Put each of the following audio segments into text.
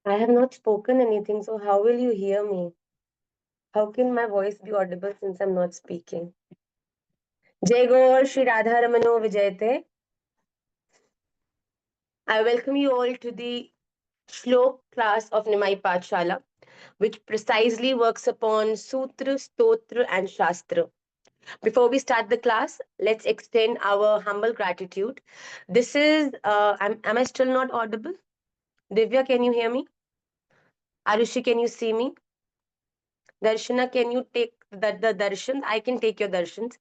I have not spoken anything, so how will you hear me? How can my voice be audible since I'm not speaking? Jai Gaur Shri Radha Ramano Vijayate. I welcome you all to the Shlok class of Nimai Pathshala, which precisely works upon Sutra, Stotra, and Shastra. Before we start the class, let's extend our humble gratitude. This is, am I still not audible? Divya, can you hear me? Arushi, can you see me? Darshana, can you take the darshans? I can take your darshans.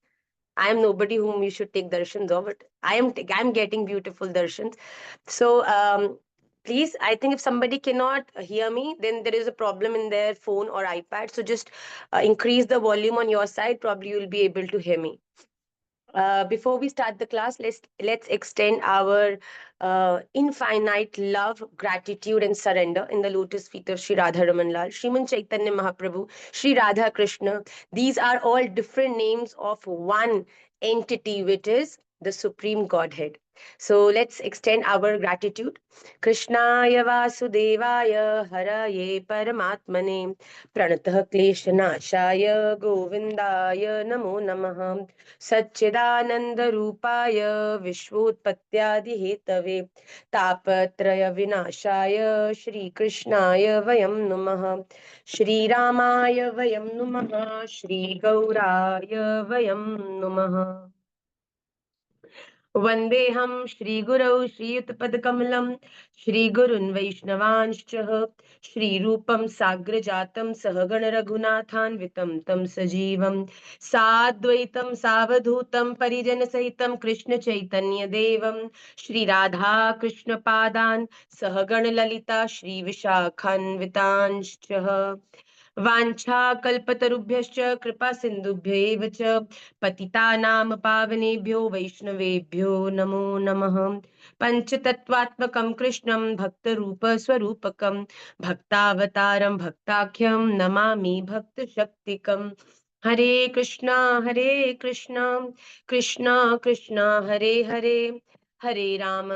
I am nobody whom you should take darshans of, but I'm getting beautiful darshans. So please, I think if somebody cannot hear me, then there is a problem in their phone or iPad. So just increase the volume on your side. Probably you'll be able to hear me. Before we start the class, let's extend our infinite love, gratitude, and surrender in the lotus feet of Sri Radha Raman Lal, Sriman Chaitanya Mahaprabhu, Sri Radha Krishna. These are all different names of one entity, which is the Supreme Godhead. So let's extend our gratitude. Krishnaya Vasudevaya Haraye Paramatmane Pranatah Kleshanashaya Govindaya Namo Namaha सच्चिदानन्दरूपाय विश्वोत्पत्त्यादिहेतवे तापत्रयविनाशाय श्रीकृष्णाय वयं नुमः श्रीरामाय वयं नुमः श्रीगौराय वयं नुमः वन्देऽहं श्रीगुरौ श्रीयुतपदकमलं श्रीगुरुन् वैष्णवांश्च श्रीरूपं साग्रजातं सहगणरघुनाथान्वितं तं सजीवं साद्वैतं सावधूतं परिजनसहितं कृष्णचैतन्यदेवं श्रीराधा कृष्णपादान् सहगणललिता श्रीविशाखान्वितांश्च वाञ्छाकल्पतरुभ्यश्च कृपा सिन्धुभ्यैव च पतितानां पावनेभ्यो वैष्णवेभ्यो नमो नमः पञ्चतत्त्वात्मकं कृष्णं भक्तरूपस्वरूपकं भक्तावतारं भक्ताख्यं नमामि भक्तशक्तिकम् हरे कृष्णा कृष्णा कृष्णा हरे हरे हरे राम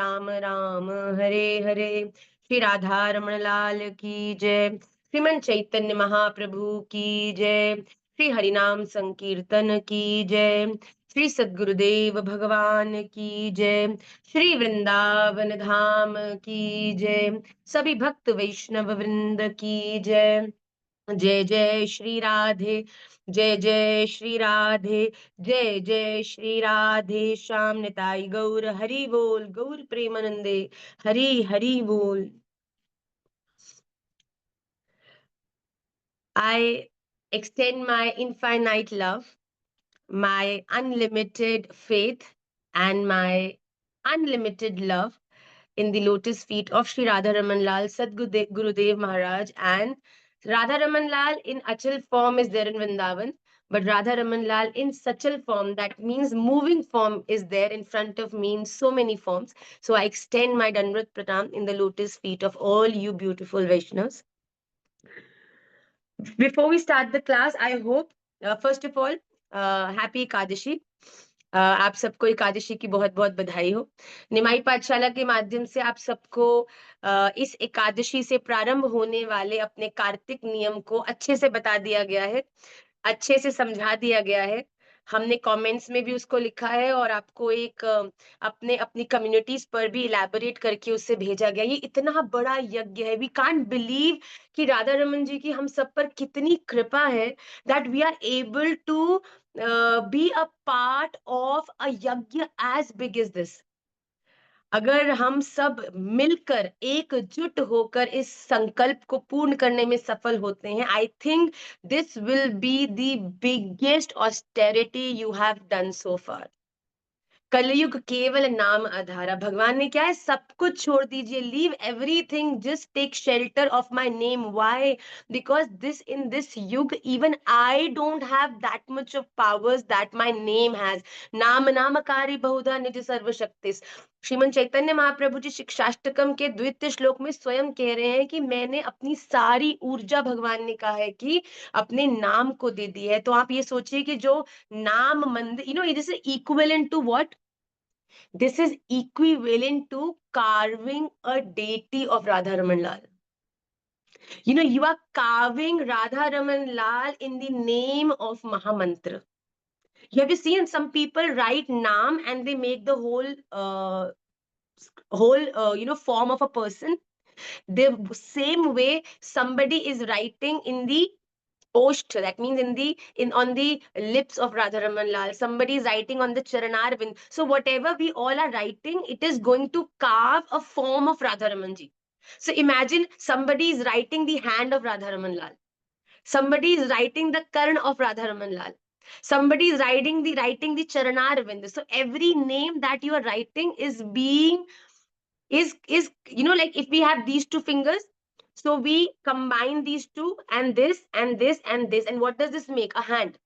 राम राम हरे हरे श्री राधा रमण लाल की जय श्रीमन चैतन्य महाप्रभु की जय श्री हरिनाम संकीर्तन की जय श्री सद्गुरुदेव भगवान की जय श्री वृंदावन धाम की जय सभी भक्त वैष्णव वृंद की जय जय जय श्री राधे जय जय श्री राधे जय जय श्री राधे श्याम निताई गौर हरि बोल गौर प्रेमानंदे हरि हरि बोल I extend my infinite love, my unlimited faith, and my unlimited love in the lotus feet of Sri Radha Raman Lal Sadgurudev Gurudev Maharaj. And Radha Raman Lal in Achal form is there in Vrindavan, but Radha Raman Lal in Sachal form, that means moving form, is there in front of me in so many forms. So I extend my Dandavat Pranam in the lotus feet of all you beautiful Vaishnavas. Before we start the class, I hope, first of all, happy Ekadashi. आप सबको एकादशी की बहुत बहुत बधाई हो। निमाई पाठशाला के माध्यम से आप सबको इस एकादशी से प्रारंभ होने वाले अपने कार्तिक नियम को अच्छे से बता दिया गया है, अच्छे से समझा दिया गया है। हमने कमेंट्स में भी उसको लिखा है और आपको एक अपने अपनी कम्युनिटीज पर भी इलैबोरेट करके उससे भेजा गया। ये इतना बड़ा यज्ञ है, वी कांट बिलीव कि राधा रमन जी की हम सब पर कितनी कृपा है that we are able to be a part of a yagya as big as this. अगर हम सब मिलकर एकजुट होकर इस संकल्प को पूर्ण करने में सफल होते हैं, I think this will be the biggest austerity you have done so far. Kalyug केवल नाम आधारा। भगवान ने क्या है, सब कुछ छोड़ दीजिए, leave everything, just take shelter of my name. Why? Because this in this युग even I don't have that much of powers that my name has. नाम नामकारी बहुधा निज सर्वशक्ति। श्रीमन चैतन्य महाप्रभु जी शिक्षाष्टकम के द्वितीय श्लोक में स्वयं कह रहे हैं कि मैंने अपनी सारी ऊर्जा, भगवान ने कहा है कि अपने नाम को दे दी है। तो आप ये सोचिए कि जो नाम मंदिर, this is equivalent to what? This is equivalent to carving a deity of Radha Raman Lal. You know, you are carving Radha Raman Lal in the name of Mahamantra. You have you seen some people write Naam and they make the whole form of a person. The same way somebody is writing in the Osht, that means in on the lips of Radharaman Lal. Somebody is writing on the Charanarvind. So whatever we all are writing, it is going to carve a form of Radharaman ji. So imagine somebody is writing the hand of Radharaman Lal. Somebody is writing the Karn of Radharaman Lal. Somebody is writing the Charanarvind. So every name that you are writing is being is like if we have these two fingers, so we combine these two and this and this and this, and what does this make? A hand.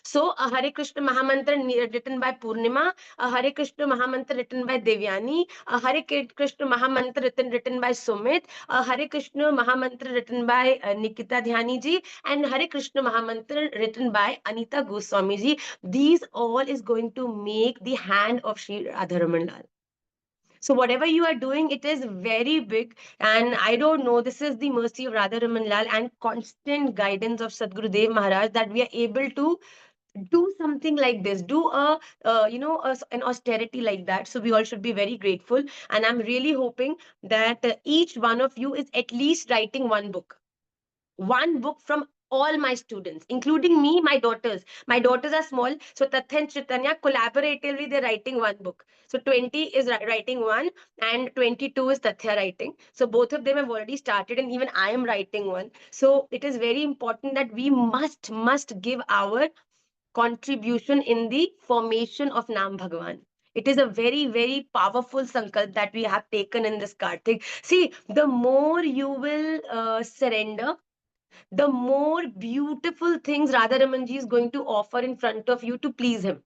So a Hare Krishna Mahamantra written by Purnima, a Hare Krishna Mahamantra written by Devyani, a Hare Krishna Mahamantra written by Sumit, a Hare Krishna Mahamantra written by Nikita Dhyani ji, and Hare Krishna Mahamantra written by Anita Goswami ji. These all is going to make the hand of Sri Radharaman Lal. So whatever you are doing, it is very big. And I don't know, this is the mercy of Radha Raman Lal and constant guidance of Sadhguru Dev Maharaj that we are able to do something like this, do an austerity like that. So we all should be very grateful. And I'm really hoping that each one of you is at least writing one book from all my students, including me, my daughters. My daughters are small, so Tatya and Chaitanya collaboratively they're writing one book. So 20 is writing one, and 22 is Tatya writing. So both of them have already started, and even I am writing one. So it is very important that we must give our contribution in the formation of Nam Bhagwan. It is a very, very powerful sankalp that we have taken in this Kartik. See, the more you will surrender, the more beautiful things Radharamanji is going to offer in front of you to please him.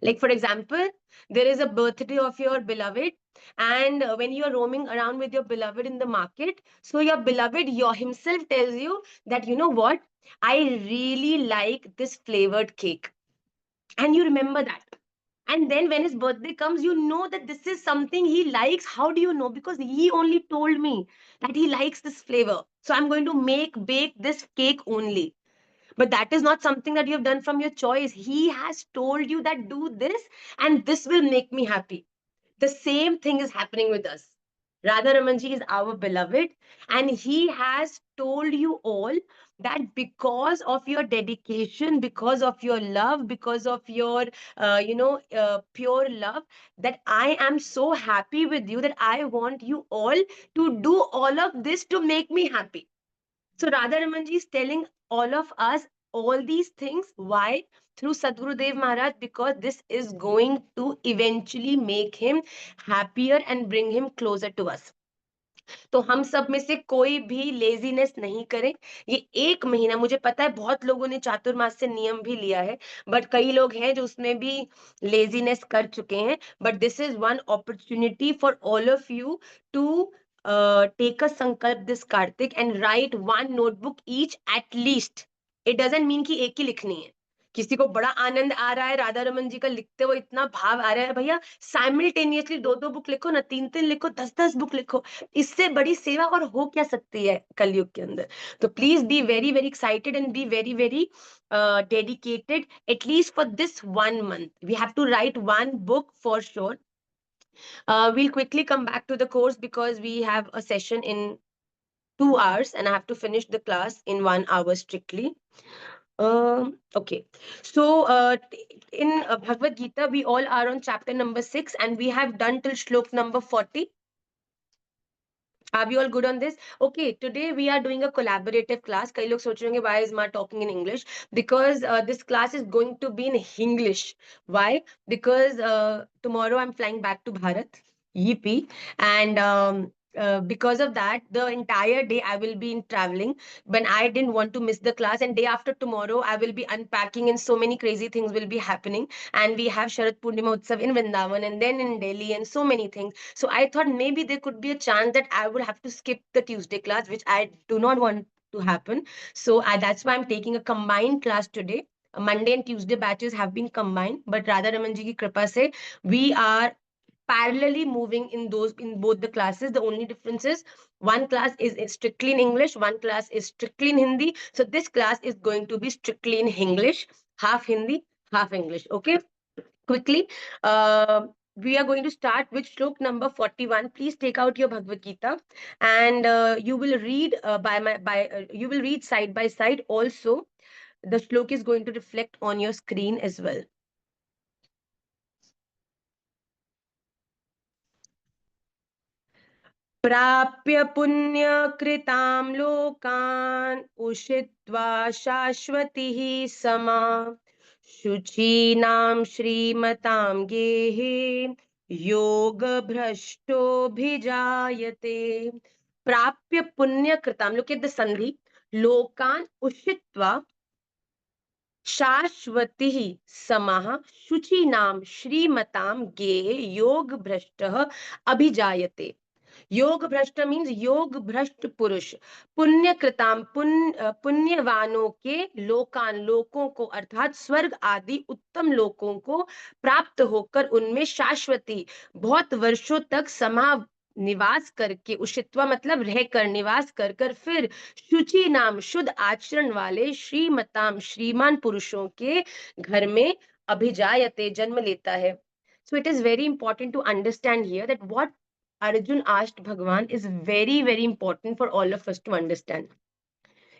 Like, for example, there is a birthday of your beloved, and when you are roaming around with your beloved in the market, so your beloved your himself tells you that, you know what, I really like this flavored cake. And you remember that. And then when his birthday comes, you know that this is something he likes. How do you know? Because he only told me that he likes this flavor. So I'm going to bake this cake only. But that is not something that you have done from your choice. He has told you that do this and this will make me happy. The same thing is happening with us. Radha Ramanji is our beloved, and he has told you all that because of your dedication, because of your love, because of your, pure love, that I am so happy with you that I want you all to do all of this to make me happy. So Radha Ramanji is telling all of us all these things. Why? Through Sadhguru Dev Maharaj, because this is going to eventually make him happier and bring him closer to us. तो हम सब में से कोई भी laziness नहीं करे. ये एक महीना, मुझे पता है बहुत लोगों ने चातुर्मास से नियम भी लिया है, बट कई लोग हैं जो उसमें भी लेजीनेस कर चुके हैं. But this is one opportunity for all of you to take a sankalp this Kartik and write one notebook each at least. It doesn't mean कि एक ही लिखनी है. किसी को बड़ा आनंद आ रहा है राधा रमन जी का लिखते हुए, इतना भाव आ रहा है, भैया साइमल्टेनियसली दो दो बुक लिखो ना, तीन तीन लिखो, 10 10 बुक लिखो. इससे बड़ी सेवा और हो क्या सकती है कलयुग के अंदर. तो please be very very excited and be very very dedicated, at least for this 1 month. We have to write one book for sure. We'll quickly come back to the course because we have a session in 2 hours and I have to finish the class in 1 hour strictly. Okay. So in Bhagavad Gita, we all are on chapter number 6 and we have done till shlok number 40. Are we all good on this? Okay, today we are doing a collaborative class. Kai log soch rahe honge, why is Ma talking in English? Because this class is going to be in English. Why? Because tomorrow I'm flying back to Bharat, Yippee, and because of that, the entire day I will be in traveling. But I didn't want to miss the class. And day after tomorrow, I will be unpacking, and so many crazy things will be happening. And we have Sharad Purnima Utsav in Vrindavan, and then in Delhi, and so many things. So I thought maybe there could be a chance that I would have to skip the Tuesday class, which I do not want to happen. So that's why I'm taking a combined class today. Monday and Tuesday batches have been combined, but Radha Raman ji की कृपा से we are parallelly moving in both the classes. The only difference is one class is strictly in English, one class is strictly in Hindi. So this class is going to be strictly in English, half Hindi, half English. Okay, quickly, uh, we are going to start with shlok number 41. Please take out your Bhagavad Gita, and you will read you will read side by side. Also, the shlok is going to reflect on your screen as well. प्राप्य पुण्यकृतां लोकान् उषित्वा शाश्वतीः समा शुचीनां श्रीमतां गेहे योगभ्रष्टोऽभिजायते. प्राप्य पुण्यकृतां, look at the sandhi, लोकान् उषित्वा शाश्वतीः समाः शुचीनां श्रीमतां गेहे योगभ्रष्टः अभिजायते. योग भ्रष्ट मीन्स योग भ्रष्ट पुरुष, पुण्य कृताम पुण्यवानों के लोकान लोकों को अर्थात स्वर्ग आदि उत्तम लोकों को प्राप्त होकर उनमें शाश्वती बहुत वर्षों तक समा निवास करके, उषित्वा मतलब रहकर, निवास कर कर, फिर शुचि नाम शुद्ध आचरण वाले श्रीमताम श्रीमान पुरुषों के घर में अभिजायते जन्म लेता है. So it is very important to understand here that what Arjun asked Bhagwan is very, very important for all of us to understand.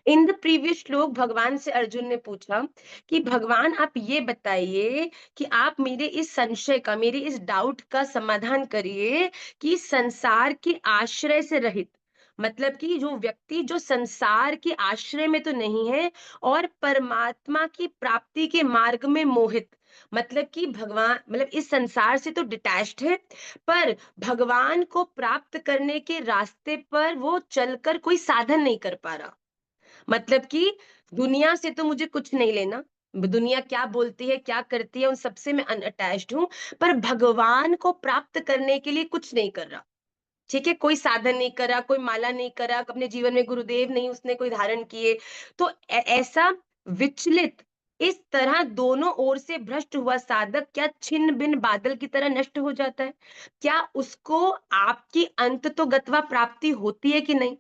In the previous श्लोक भगवान से अर्जुन ने पूछा कि भगवान आप ये बताइए कि आप मेरे इस संशय का, मेरे इस डाउट का समाधान करिए कि संसार के आश्रय से रहित, मतलब कि जो व्यक्ति जो संसार के आश्रय में तो नहीं है और परमात्मा की प्राप्ति के मार्ग में मोहित, मतलब कि भगवान मतलब इस संसार से तो डिटैच्ड है पर भगवान को प्राप्त करने के रास्ते पर वो चलकर कोई साधन नहीं कर पा रहा. मतलब कि दुनिया से तो मुझे कुछ नहीं लेना, दुनिया क्या बोलती है क्या करती है उन सबसे मैं अनअटैच्ड हूं, पर भगवान को प्राप्त करने के लिए कुछ नहीं कर रहा. ठीक है, कोई साधन नहीं करा, कोई माला नहीं करा, अपने जीवन में गुरुदेव नहीं उसने कोई धारण किए. तो ऐसा विचलित, इस तरह दोनों ओर से भ्रष्ट हुआ साधक क्या छिन्न भिन्न बादल की तरह नष्ट हो जाता है? क्या उसको आपकी अंत तो गत्वा प्राप्ति होती है कि नहीं?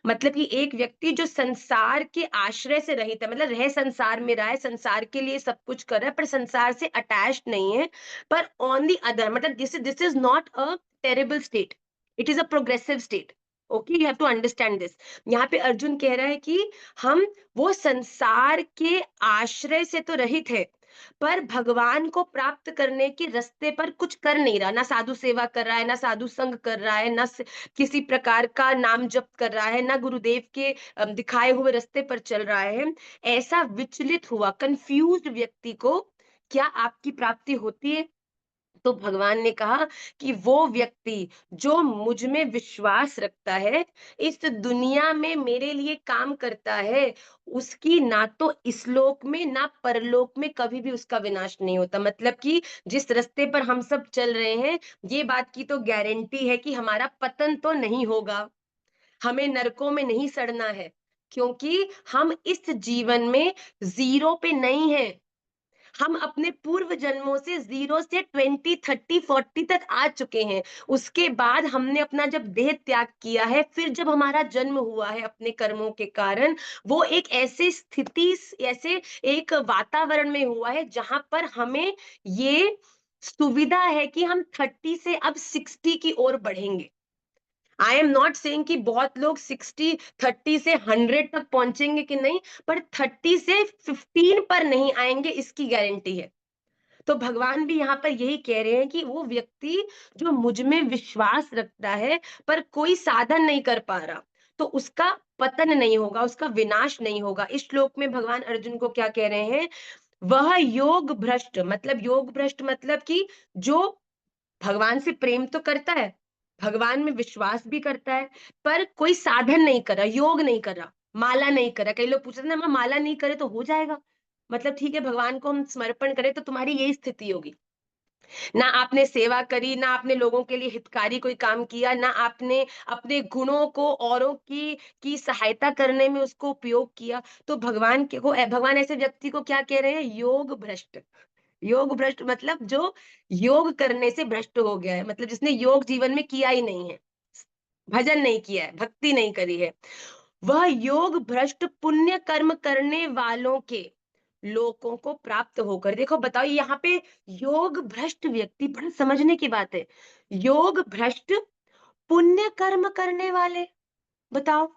मतलब कि एक व्यक्ति जो संसार के आश्रय से रहित है, मतलब रह संसार में रहा है, संसार के लिए सब कुछ कर रहा है पर संसार से अटैच्ड नहीं है, पर ऑन दी अदर मतलब this is not a terrible state, it is a progressive state. Okay, you have to understand this. यहाँ पे अर्जुन कह रहा है कि हम वो संसार के आश्रय से तो रहित है पर भगवान को प्राप्त करने के रास्ते पर कुछ कर नहीं रहा, ना साधु सेवा कर रहा है, ना साधु संग कर रहा है, ना किसी प्रकार का नाम जप कर रहा है, ना गुरुदेव के दिखाए हुए रास्ते पर चल रहा है. ऐसा विचलित हुआ कंफ्यूज्ड व्यक्ति को क्या आपकी प्राप्ति होती है? तो भगवान ने कहा कि वो व्यक्ति जो मुझ में विश्वास रखता है, इस दुनिया में मेरे लिए काम करता है, उसकी ना तो इस लोक में ना परलोक में कभी भी उसका विनाश नहीं होता. मतलब कि जिस रास्ते पर हम सब चल रहे हैं, ये बात की तो गारंटी है कि हमारा पतन तो नहीं होगा, हमें नरकों में नहीं सड़ना है, क्योंकि हम इस जीवन में जीरो पे नहीं है. हम अपने पूर्व जन्मों से 0 से 20, 30, 40 तक आ चुके हैं. उसके बाद हमने अपना जब देह त्याग किया है, फिर जब हमारा जन्म हुआ है अपने कर्मों के कारण, वो एक ऐसे स्थिति, ऐसे एक वातावरण में हुआ है जहां पर हमें ये सुविधा है कि हम 30 से अब 60 की ओर बढ़ेंगे. आई एम नॉट सेइंग कि बहुत लोग 60, 30 से 100 तक पहुंचेंगे कि नहीं, पर 30 से 15 पर नहीं आएंगे इसकी गारंटी है. तो भगवान भी यहाँ पर यही कह रहे हैं कि वो व्यक्ति जो मुझ में विश्वास रखता है पर कोई साधन नहीं कर पा रहा, तो उसका पतन नहीं होगा, उसका विनाश नहीं होगा. इस श्लोक में भगवान अर्जुन को क्या कह रहे हैं? वह योग भ्रष्ट, मतलब योग भ्रष्ट मतलब कि जो भगवान से प्रेम तो करता है, भगवान में विश्वास भी करता है, पर कोई साधन नहीं कर रहा, योग नहीं कर रहा, माला नहीं कर रहा. कई लोग पूछते हैं ना, माला नहीं करे तो हो जाएगा, मतलब ठीक है भगवान को हम समर्पण करें तो तुम्हारी यही स्थिति होगी. ना आपने सेवा करी, ना आपने लोगों के लिए हितकारी कोई काम किया, ना आपने अपने गुणों को औरों की सहायता करने में उसको उपयोग किया। तो भगवान ऐसे व्यक्ति को क्या कह रहे हैं? योग भ्रष्ट। योग भ्रष्ट मतलब जो योग करने से भ्रष्ट हो गया है, मतलब जिसने योग जीवन में किया ही नहीं है, भजन नहीं किया है, भक्ति नहीं करी है, वह योग भ्रष्ट पुण्य कर्म करने वालों के लोगों को प्राप्त होकर, देखो बताओ यहाँ पे योग भ्रष्ट व्यक्ति, बड़ा समझने की बात है। योग भ्रष्ट पुण्य कर्म करने वाले, बताओ,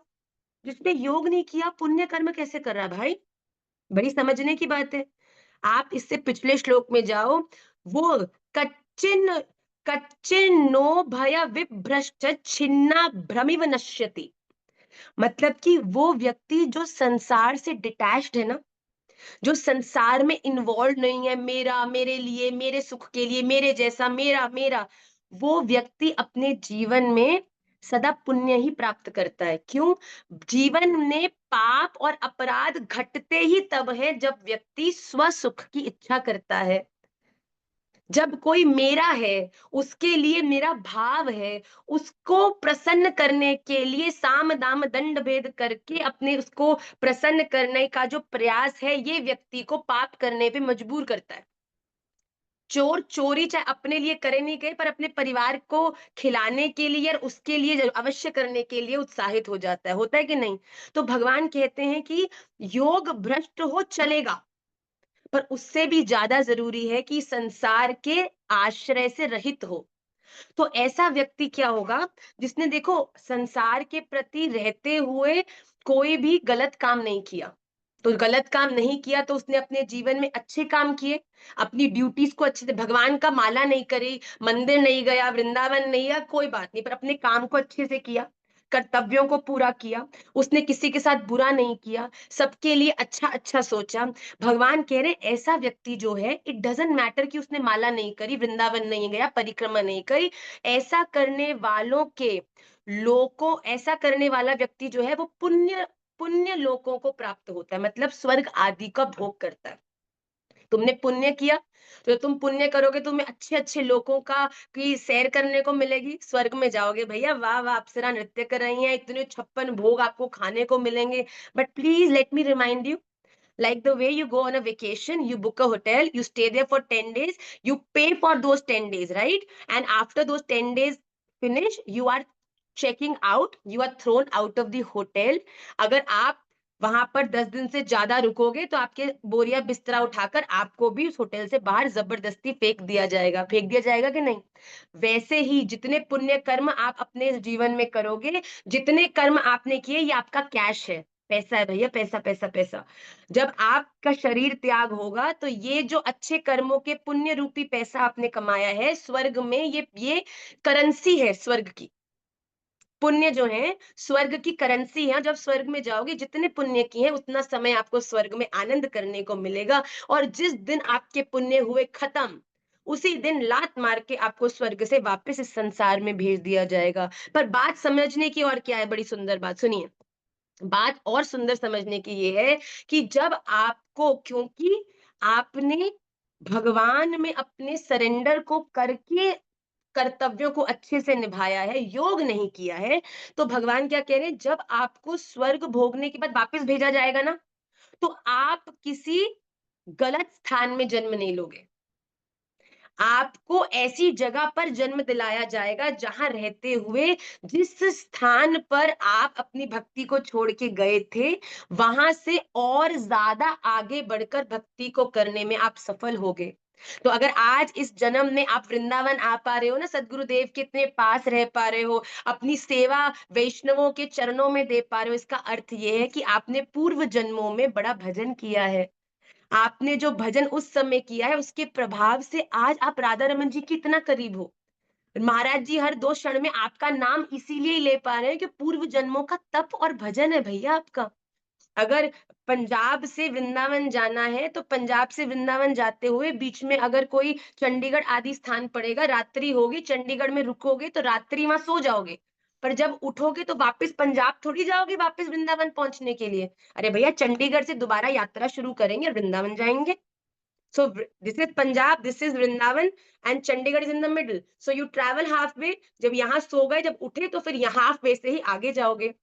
जिसने योग नहीं किया पुण्य कर्म कैसे कर रहा है भाई? बड़ी समझने की बात है। आप इससे पिछले श्लोक में जाओ, वो कच्चिन कच्चिन्नो भय विभ्रष्ट छिन्ना भ्रमिव नश्यति, मतलब कि वो व्यक्ति जो संसार से डिटैच्ड है ना, जो संसार में इन्वॉल्व नहीं है, मेरा, मेरे लिए, मेरे सुख के लिए, मेरे जैसा, मेरा मेरा, वो व्यक्ति अपने जीवन में सदा पुण्य ही प्राप्त करता है। क्यों? जीवन में पाप और अपराध घटते ही तब है जब व्यक्ति स्वसुख की इच्छा करता है, जब कोई मेरा है, उसके लिए मेरा भाव है, उसको प्रसन्न करने के लिए साम दाम दंड भेद करके अपने उसको प्रसन्न करने का जो प्रयास है, ये व्यक्ति को पाप करने पे मजबूर करता है। चोर चोरी चाहे अपने लिए करे नहीं करे, पर अपने परिवार को खिलाने के लिए और उसके लिए अवश्य करने के लिए उत्साहित हो जाता है, होता है कि नहीं? तो भगवान कहते हैं कि योग भ्रष्ट हो चलेगा, पर उससे भी ज्यादा जरूरी है कि संसार के आश्रय से रहित हो। तो ऐसा व्यक्ति क्या होगा? जिसने देखो संसार के प्रति रहते हुए कोई भी गलत काम नहीं किया। तो गलत काम नहीं किया तो उसने अपने जीवन में अच्छे काम किए, अपनी ड्यूटीज को अच्छे से, भगवान का माला नहीं करी, मंदिर नहीं गया, वृंदावन नहीं गया, कोई बात नहीं, पर अपने काम को अच्छे से किया, कर्तव्यों को पूरा किया, उसने किसी के साथ बुरा नहीं किया, सबके लिए अच्छा अच्छा सोचा। भगवान कह रहे ऐसा व्यक्ति जो है, इट डजंट मैटर कि उसने माला नहीं करी, वृंदावन नहीं गया, परिक्रमा नहीं करी, ऐसा करने वालों के लोगों, ऐसा करने वाला व्यक्ति जो है वो पुण्य पुण्य लोकों को प्राप्त होता है, मतलब स्वर्ग आदि का भोग करता है। तुमने पुण्य किया, तो तुम पुण्य करोगे, तुम्हें अच्छे अच्छे लोगों का की सैर करने को मिलेगी, स्वर्ग में जाओगे भैया, वाह वाह, अप्सरा नृत्य कर रही हैं, इतने 56 भोग आपको खाने को मिलेंगे। But please let me remind you, like the way you go on a vacation, you book a hotel, you stay there for 10 days, you pay for those 10 days, right? And after those 10 days finish, you are checking out, you are thrown out of the hotel. अगर आप वहां पर 10 दिन से ज्यादा रुकोगे तो आपके बोरिया बिस्तरा उठाकर आपको भी उस होटल से बाहर जबरदस्ती फेंक दिया जाएगा, फेंक दिया जाएगा कि नहीं? वैसे ही जितने पुण्य कर्म आप अपने जीवन में करोगे, जितने कर्म आपने किए, ये आपका कैश है, पैसा है भैया, पैसा पैसा पैसा। जब आपका शरीर त्याग होगा तो ये जो अच्छे कर्मों के पुण्य रूपी पैसा आपने कमाया है, स्वर्ग में ये करेंसी है स्वर्ग की। पुण्य जो है स्वर्ग की करेंसी है, जब स्वर्ग में जाओगे जितने पुण्य किए हैं उतना समय आपको स्वर्ग में आनंद करने को मिलेगा, और जिस दिन आपके पुण्य हुए खत्म, उसी दिन लात मार के आपको स्वर्ग से वापस इस संसार में भेज दिया जाएगा। पर बात समझने की और क्या है, बड़ी सुंदर बात सुनिए, बात और सुंदर समझने की ये है कि जब आपको, क्योंकि आपने भगवान में अपने सरेंडर को करके कर्तव्यों को अच्छे से निभाया है, योग नहीं किया है, तो भगवान क्या कह रहे हैं, जब आपको स्वर्ग भोगने के बाद वापस भेजा जाएगा ना, तो आप किसी गलत स्थान में जन्म नहीं लोगे, आपको ऐसी जगह पर जन्म दिलाया जाएगा जहां रहते हुए, जिस स्थान पर आप अपनी भक्ति को छोड़ के गए थे, वहां से और ज्यादा आगे बढ़कर भक्ति को करने में आप सफल हो गए। तो अगर आज इस जन्म में आप वृंदावन आ पा रहे हो ना, सदगुरुदेव के इतने पास रह पा रहे हो, अपनी सेवा वैष्णवों के चरणों में दे पा रहे हो, इसका अर्थ यह है कि आपने पूर्व जन्मों में बड़ा भजन किया है। आपने जो भजन उस समय किया है, उसके प्रभाव से आज आप राधा रमन जी के इतना करीब हो। महाराज जी हर 2 क्षण में आपका नाम इसीलिए ले पा रहे हैं कि पूर्व जन्मों का तप और भजन है भैया आपका। अगर पंजाब से वृंदावन जाना है, तो पंजाब से वृंदावन जाते हुए बीच में अगर कोई चंडीगढ़ आदि स्थान पड़ेगा, रात्रि होगी, चंडीगढ़ में रुकोगे तो रात्रि वहां सो जाओगे, पर जब उठोगे तो वापस पंजाब थोड़ी जाओगे, वापस वृंदावन पहुंचने के लिए। अरे भैया, चंडीगढ़ से दोबारा यात्रा शुरू करेंगे, वृंदावन जाएंगे। So this is Punjab, this is Vrindavan, and Chandigarh is in the middle. So you travel halfway. जब यहाँ सो गए, जब उठे तो फिर यहाँ हाफ वे से ही आगे जाओगे।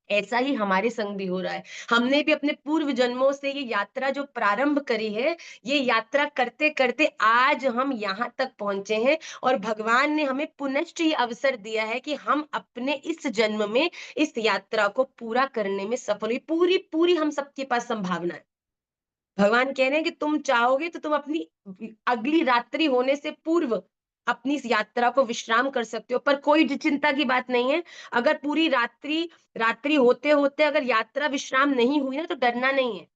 ऐसा ही हमारे संग भी हो रहा है। हमने भी अपने पूर्व जन्मों से ये यात्रा जो प्रारंभ करी है, ये यात्रा करते करते आज हम यहाँ तक पहुंचे हैं, और भगवान ने हमें पुनश्च ये अवसर दिया है कि हम अपने इस जन्म में इस यात्रा को पूरा करने में सफल हुई। पूरी पूरी हम सबके पास संभावना है। भगवान कह रहे हैं कि तुम चाहोगे तो तुम अपनी अगली रात्रि होने से पूर्व अपनी इस यात्रा को विश्राम कर सकते हो। पर कोई चिंता की बात नहीं है। अगर पूरी रात्रि रात्रि होते होते अगर यात्रा विश्राम नहीं हुई ना, तो डरना नहीं है,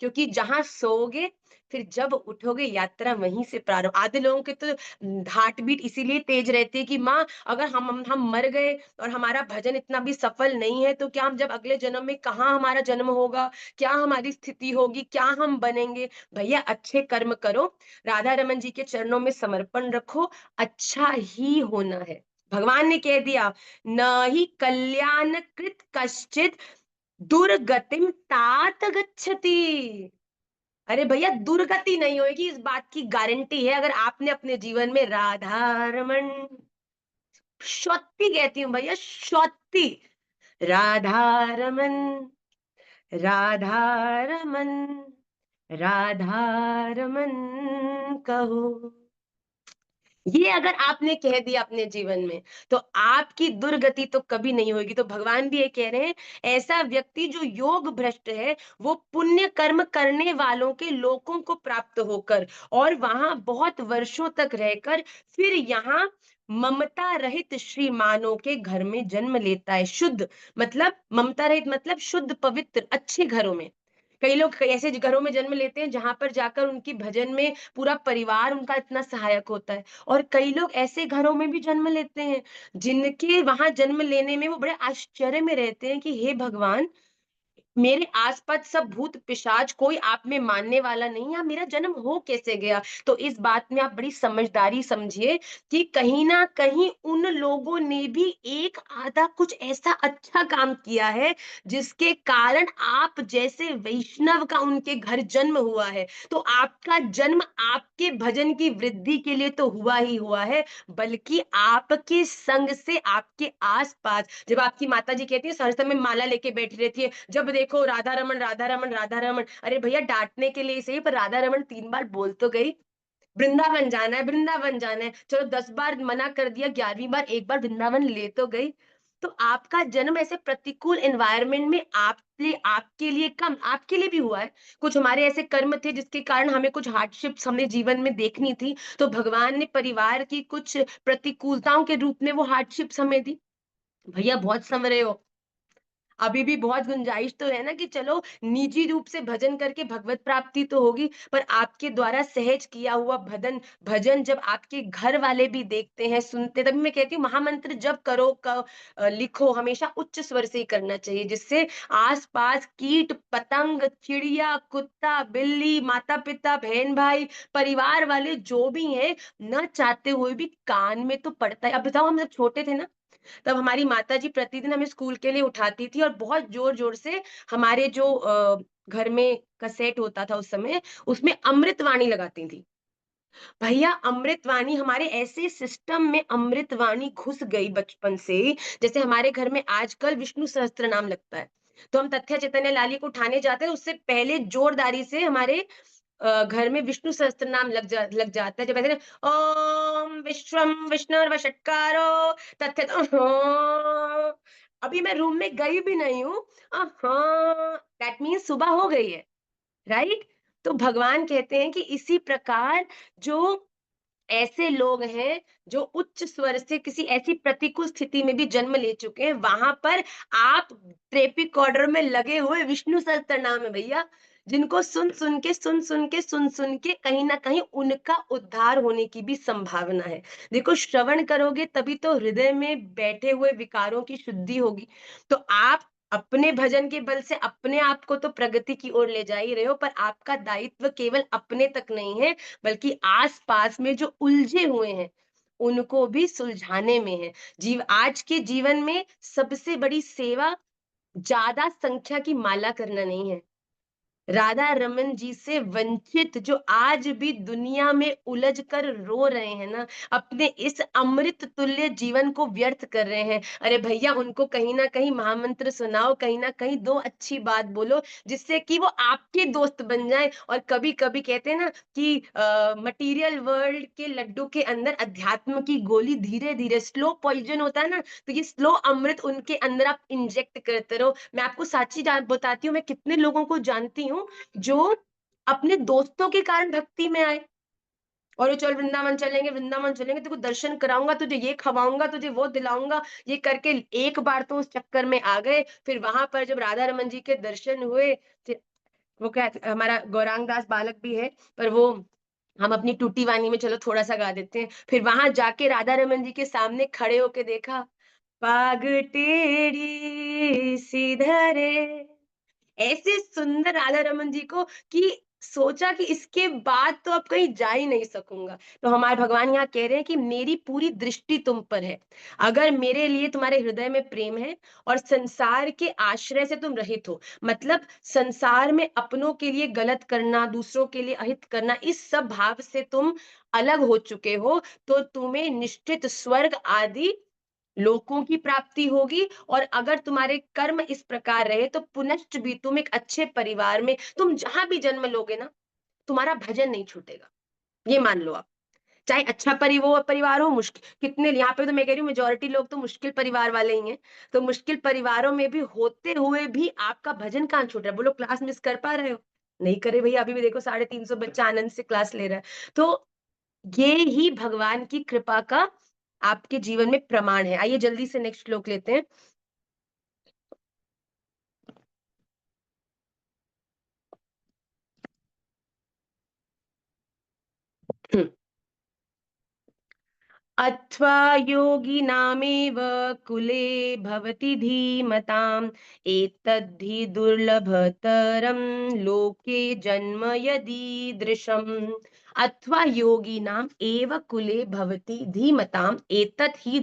क्योंकि जहां सोओगे फिर जब उठोगे यात्रा वहीं से प्रारंभ। आधे लोगों के तो हार्ट बीट इसीलिए तेज रहती है कि माँ, अगर हम मर गए और हमारा भजन इतना भी सफल नहीं है, तो क्या हम जब अगले जन्म में कहाँ हमारा जन्म होगा, क्या हमारी स्थिति होगी, क्या हम बनेंगे। भैया अच्छे कर्म करो, राधा रमन जी के चरणों में समर्पण रखो, अच्छा ही होना है। भगवान ने कह दिया, न ही कल्याण कृत कश्चित दुर्गतिम तात गच्छति। अरे भैया दुर्गति नहीं होगी, इस बात की गारंटी है अगर आपने अपने जीवन में राधा रमन, शौती कहती हूँ भैया, शौती, राधा रमन, राधा रमन, राधा रमन कहो, ये अगर आपने कह दिया अपने जीवन में, तो आपकी दुर्गति तो कभी नहीं होगी। तो भगवान भी ये कह रहे हैं, ऐसा व्यक्ति जो योग भ्रष्ट है, वो पुण्य कर्म करने वालों के लोकों को प्राप्त होकर और वहां बहुत वर्षों तक रहकर फिर यहाँ ममता रहित श्रीमानों के घर में जन्म लेता है। शुद्ध मतलब ममता रहित मतलब शुद्ध पवित्र अच्छे घरों में। कई लोग ऐसे घरों में जन्म लेते हैं जहां पर जाकर उनकी भजन में पूरा परिवार उनका इतना सहायक होता है, और कई लोग ऐसे घरों में भी जन्म लेते हैं जिनके वहां जन्म लेने में वो बड़े आश्चर्य में रहते हैं कि हे भगवान, मेरे आसपास सब भूत पिशाच, कोई आप में मानने वाला नहीं है, मेरा जन्म हो कैसे गया। तो इस बात में आप बड़ी समझदारी समझिए कि कहीं ना कहीं उन लोगों ने भी एक आधा कुछ ऐसा अच्छा काम किया है जिसके कारण आप जैसे वैष्णव का उनके घर जन्म हुआ है। तो आपका जन्म आपके भजन की वृद्धि के लिए तो हुआ ही हुआ है, बल्कि आपके संग से आपके आसपास, जब आपकी माता जी कहती है हर समय माला लेके बैठी रहती है, जब देखो राधा रमन राधा रमन राधा रमन। अरे भैया डांटने के लिए सही, पर राधा रमन 3 बार बोल तो गई। वृंदावन जाना है, वृंदावन जाना है, चलो 10 बार मना कर दिया, 11वीं बार एक बार वृंदावन ले तो गई। तो आपका जन्म ऐसे प्रतिकूल एनवायरनमेंट में आपके लिए कम आपके लिए भी हुआ है। कुछ हमारे ऐसे कर्म थे जिसके कारण हमें कुछ हार्डशिप्स हमने जीवन में देखनी थी, तो भगवान ने परिवार की कुछ प्रतिकूलताओं के रूप में वो हार्डशिप्स हमें दी। भैया बहुत समझ हो, अभी भी बहुत गुंजाइश तो है ना कि चलो निजी रूप से भजन करके भगवत प्राप्ति तो होगी, पर आपके द्वारा सहज किया हुआ भजन भजन जब आपके घर वाले भी देखते हैं सुनते, तभी मैं कहती हूँ महामंत्र जब करो लिखो हमेशा उच्च स्वर से ही करना चाहिए, जिससे आसपास कीट पतंग चिड़िया कुत्ता बिल्ली माता पिता बहन भाई परिवार वाले जो भी हैं, न चाहते हुए भी कान में तो पड़ता है। अब बताओ हम जब छोटे थे ना, तब हमारी माताजी प्रतिदिन हमें स्कूल के लिए उठाती थी और बहुत जोर-जोर से हमारे जो घर में कैसेट होता था उस समय, उसमें अमृतवाणी लगाती थी। भैया अमृतवाणी हमारे ऐसे सिस्टम में अमृतवाणी घुस गई बचपन से, जैसे हमारे घर में आजकल विष्णु सहस्त्र नाम लगता है। तो हम तथ्य चैतन्य लाली को उठाने जाते हैं, उससे पहले जोरदारी से हमारे घर में विष्णु सहस्त्र नाम लग जाता है। जब ऐसे ओम विश्वम विष्णुर्वषट्कारो तथ्य अभी मैं रूम में गई भी नहीं हूँ, दैट मीन्स सुबह हो गई है, राइट? तो भगवान कहते हैं कि इसी प्रकार जो ऐसे लोग हैं जो उच्च स्वर से किसी ऐसी प्रतिकूल स्थिति में भी जन्म ले चुके हैं, वहां पर आप ट्रैफिक ऑर्डर में लगे हुए विष्णु सहस्त्र नाम है भैया, जिनको सुन सुन के कहीं ना कहीं उनका उद्धार होने की भी संभावना है। देखो श्रवण करोगे तभी तो हृदय में बैठे हुए विकारों की शुद्धि होगी। तो आप अपने भजन के बल से अपने आप को तो प्रगति की ओर ले जा ही रहे हो, पर आपका दायित्व केवल अपने तक नहीं है, बल्कि आस-पास में जो उलझे हुए हैं, उनको भी सुलझाने में है। आज के जीवन में सबसे बड़ी सेवा ज़्यादा संख्या की माला करना नहीं है, राधा रमन जी से वंचित जो आज भी दुनिया में उलझ कर रो रहे हैं ना, अपने इस अमृत तुल्य जीवन को व्यर्थ कर रहे हैं। अरे भैया, उनको कहीं न कहीं महामंत्र सुनाओ, कहीं न कहीं 2 अच्छी बात बोलो, जिससे कि वो आपके दोस्त बन जाएँ। और कभी-कभी कहते हैं ना कि मटीरियल वर्ल्ड के लड्डू के अंदर अध्यात्म की गोली धीरे-धीरे स्लो पॉइज़न होता है ना, तो ये स्लो अमृत उनके अंदर आप इंजेक्ट करते रहो। मैं आपको सच्ची बात बताती हूँ, मैं कितने लोगों को जानती हूँ जो अपने दोस्तों के कारण भक्ति में आए। और चल वृंदावन चलेंगे, तेरे को दर्शन कराऊँगा, तुझे ये खवाऊँगा, तुझे वो दिलाऊँगा, ये करके एक बार तो उस चक्कर में आ गए। फिर वहाँ पर जब राधा रमन जी के दर्शन हुए, फिर वो क्या हमारा गौरांग दास बालक भी है, पर वो हम अपनी टूटी वाणी में चलो थोड़ा-सा गा देते हैं। फिर वहाँ जाके राधा रमन जी के सामने खड़े होके देखा, पाग टेढ़ी सिधरे, ऐसे सुंदर राधा रमन जी को कि सोचा कि इसके बाद तो अब कहीं जा ही नहीं सकूँगा। तो हमारे भगवान यहाँ कह रहे हैं कि मेरी पूरी दृष्टि तुम पर है। अगर मेरे लिए तुम्हारे हृदय में प्रेम है और संसार के आश्रय से तुम रहित हो, मतलब संसार में अपनों के लिए गलत करना, दूसरों के लिए अहित करना, इस सब भाव से तुम अलग हो चुके हो, तो तुम्हें निश्चित स्वर्ग आदि लोकों की प्राप्ति होगी। और अगर तुम्हारे कर्म इस प्रकार रहे तो पुनश्च भी तुम एक अच्छे परिवार में, तुम जहां भी जन्म लोगे ना, तुम्हारा भजन नहीं छूटेगा। ये मान लो आप। चाहे अच्छा परिवार हो, मुश्किल कितने यहाँ पे तो मैं कह रही हूँ मेजोरिटी लोग तो मुश्किल परिवार वाले ही हैं। तो मुश्किल परिवारों में भी होते हुए भी आपका भजन कहाँ छूट रहा है? बोलो, क्लास मिस कर पा रहे हो? नहीं करे भैया, अभी भी देखो 350 बच्चा आनंद से क्लास ले रहा है। तो ये ही भगवान की कृपा का आपके जीवन में प्रमाण है। आइए जल्दी से नेक्स्ट श्लोक लेते हैं। अथवा योगिनामेव कुले भवति धीमताम् एतद्धि दुर्लभतरं लोके जन्म यदीदृशम्। अथवा योगिनाम् एव कुले भवति धीमताम् एतत् हि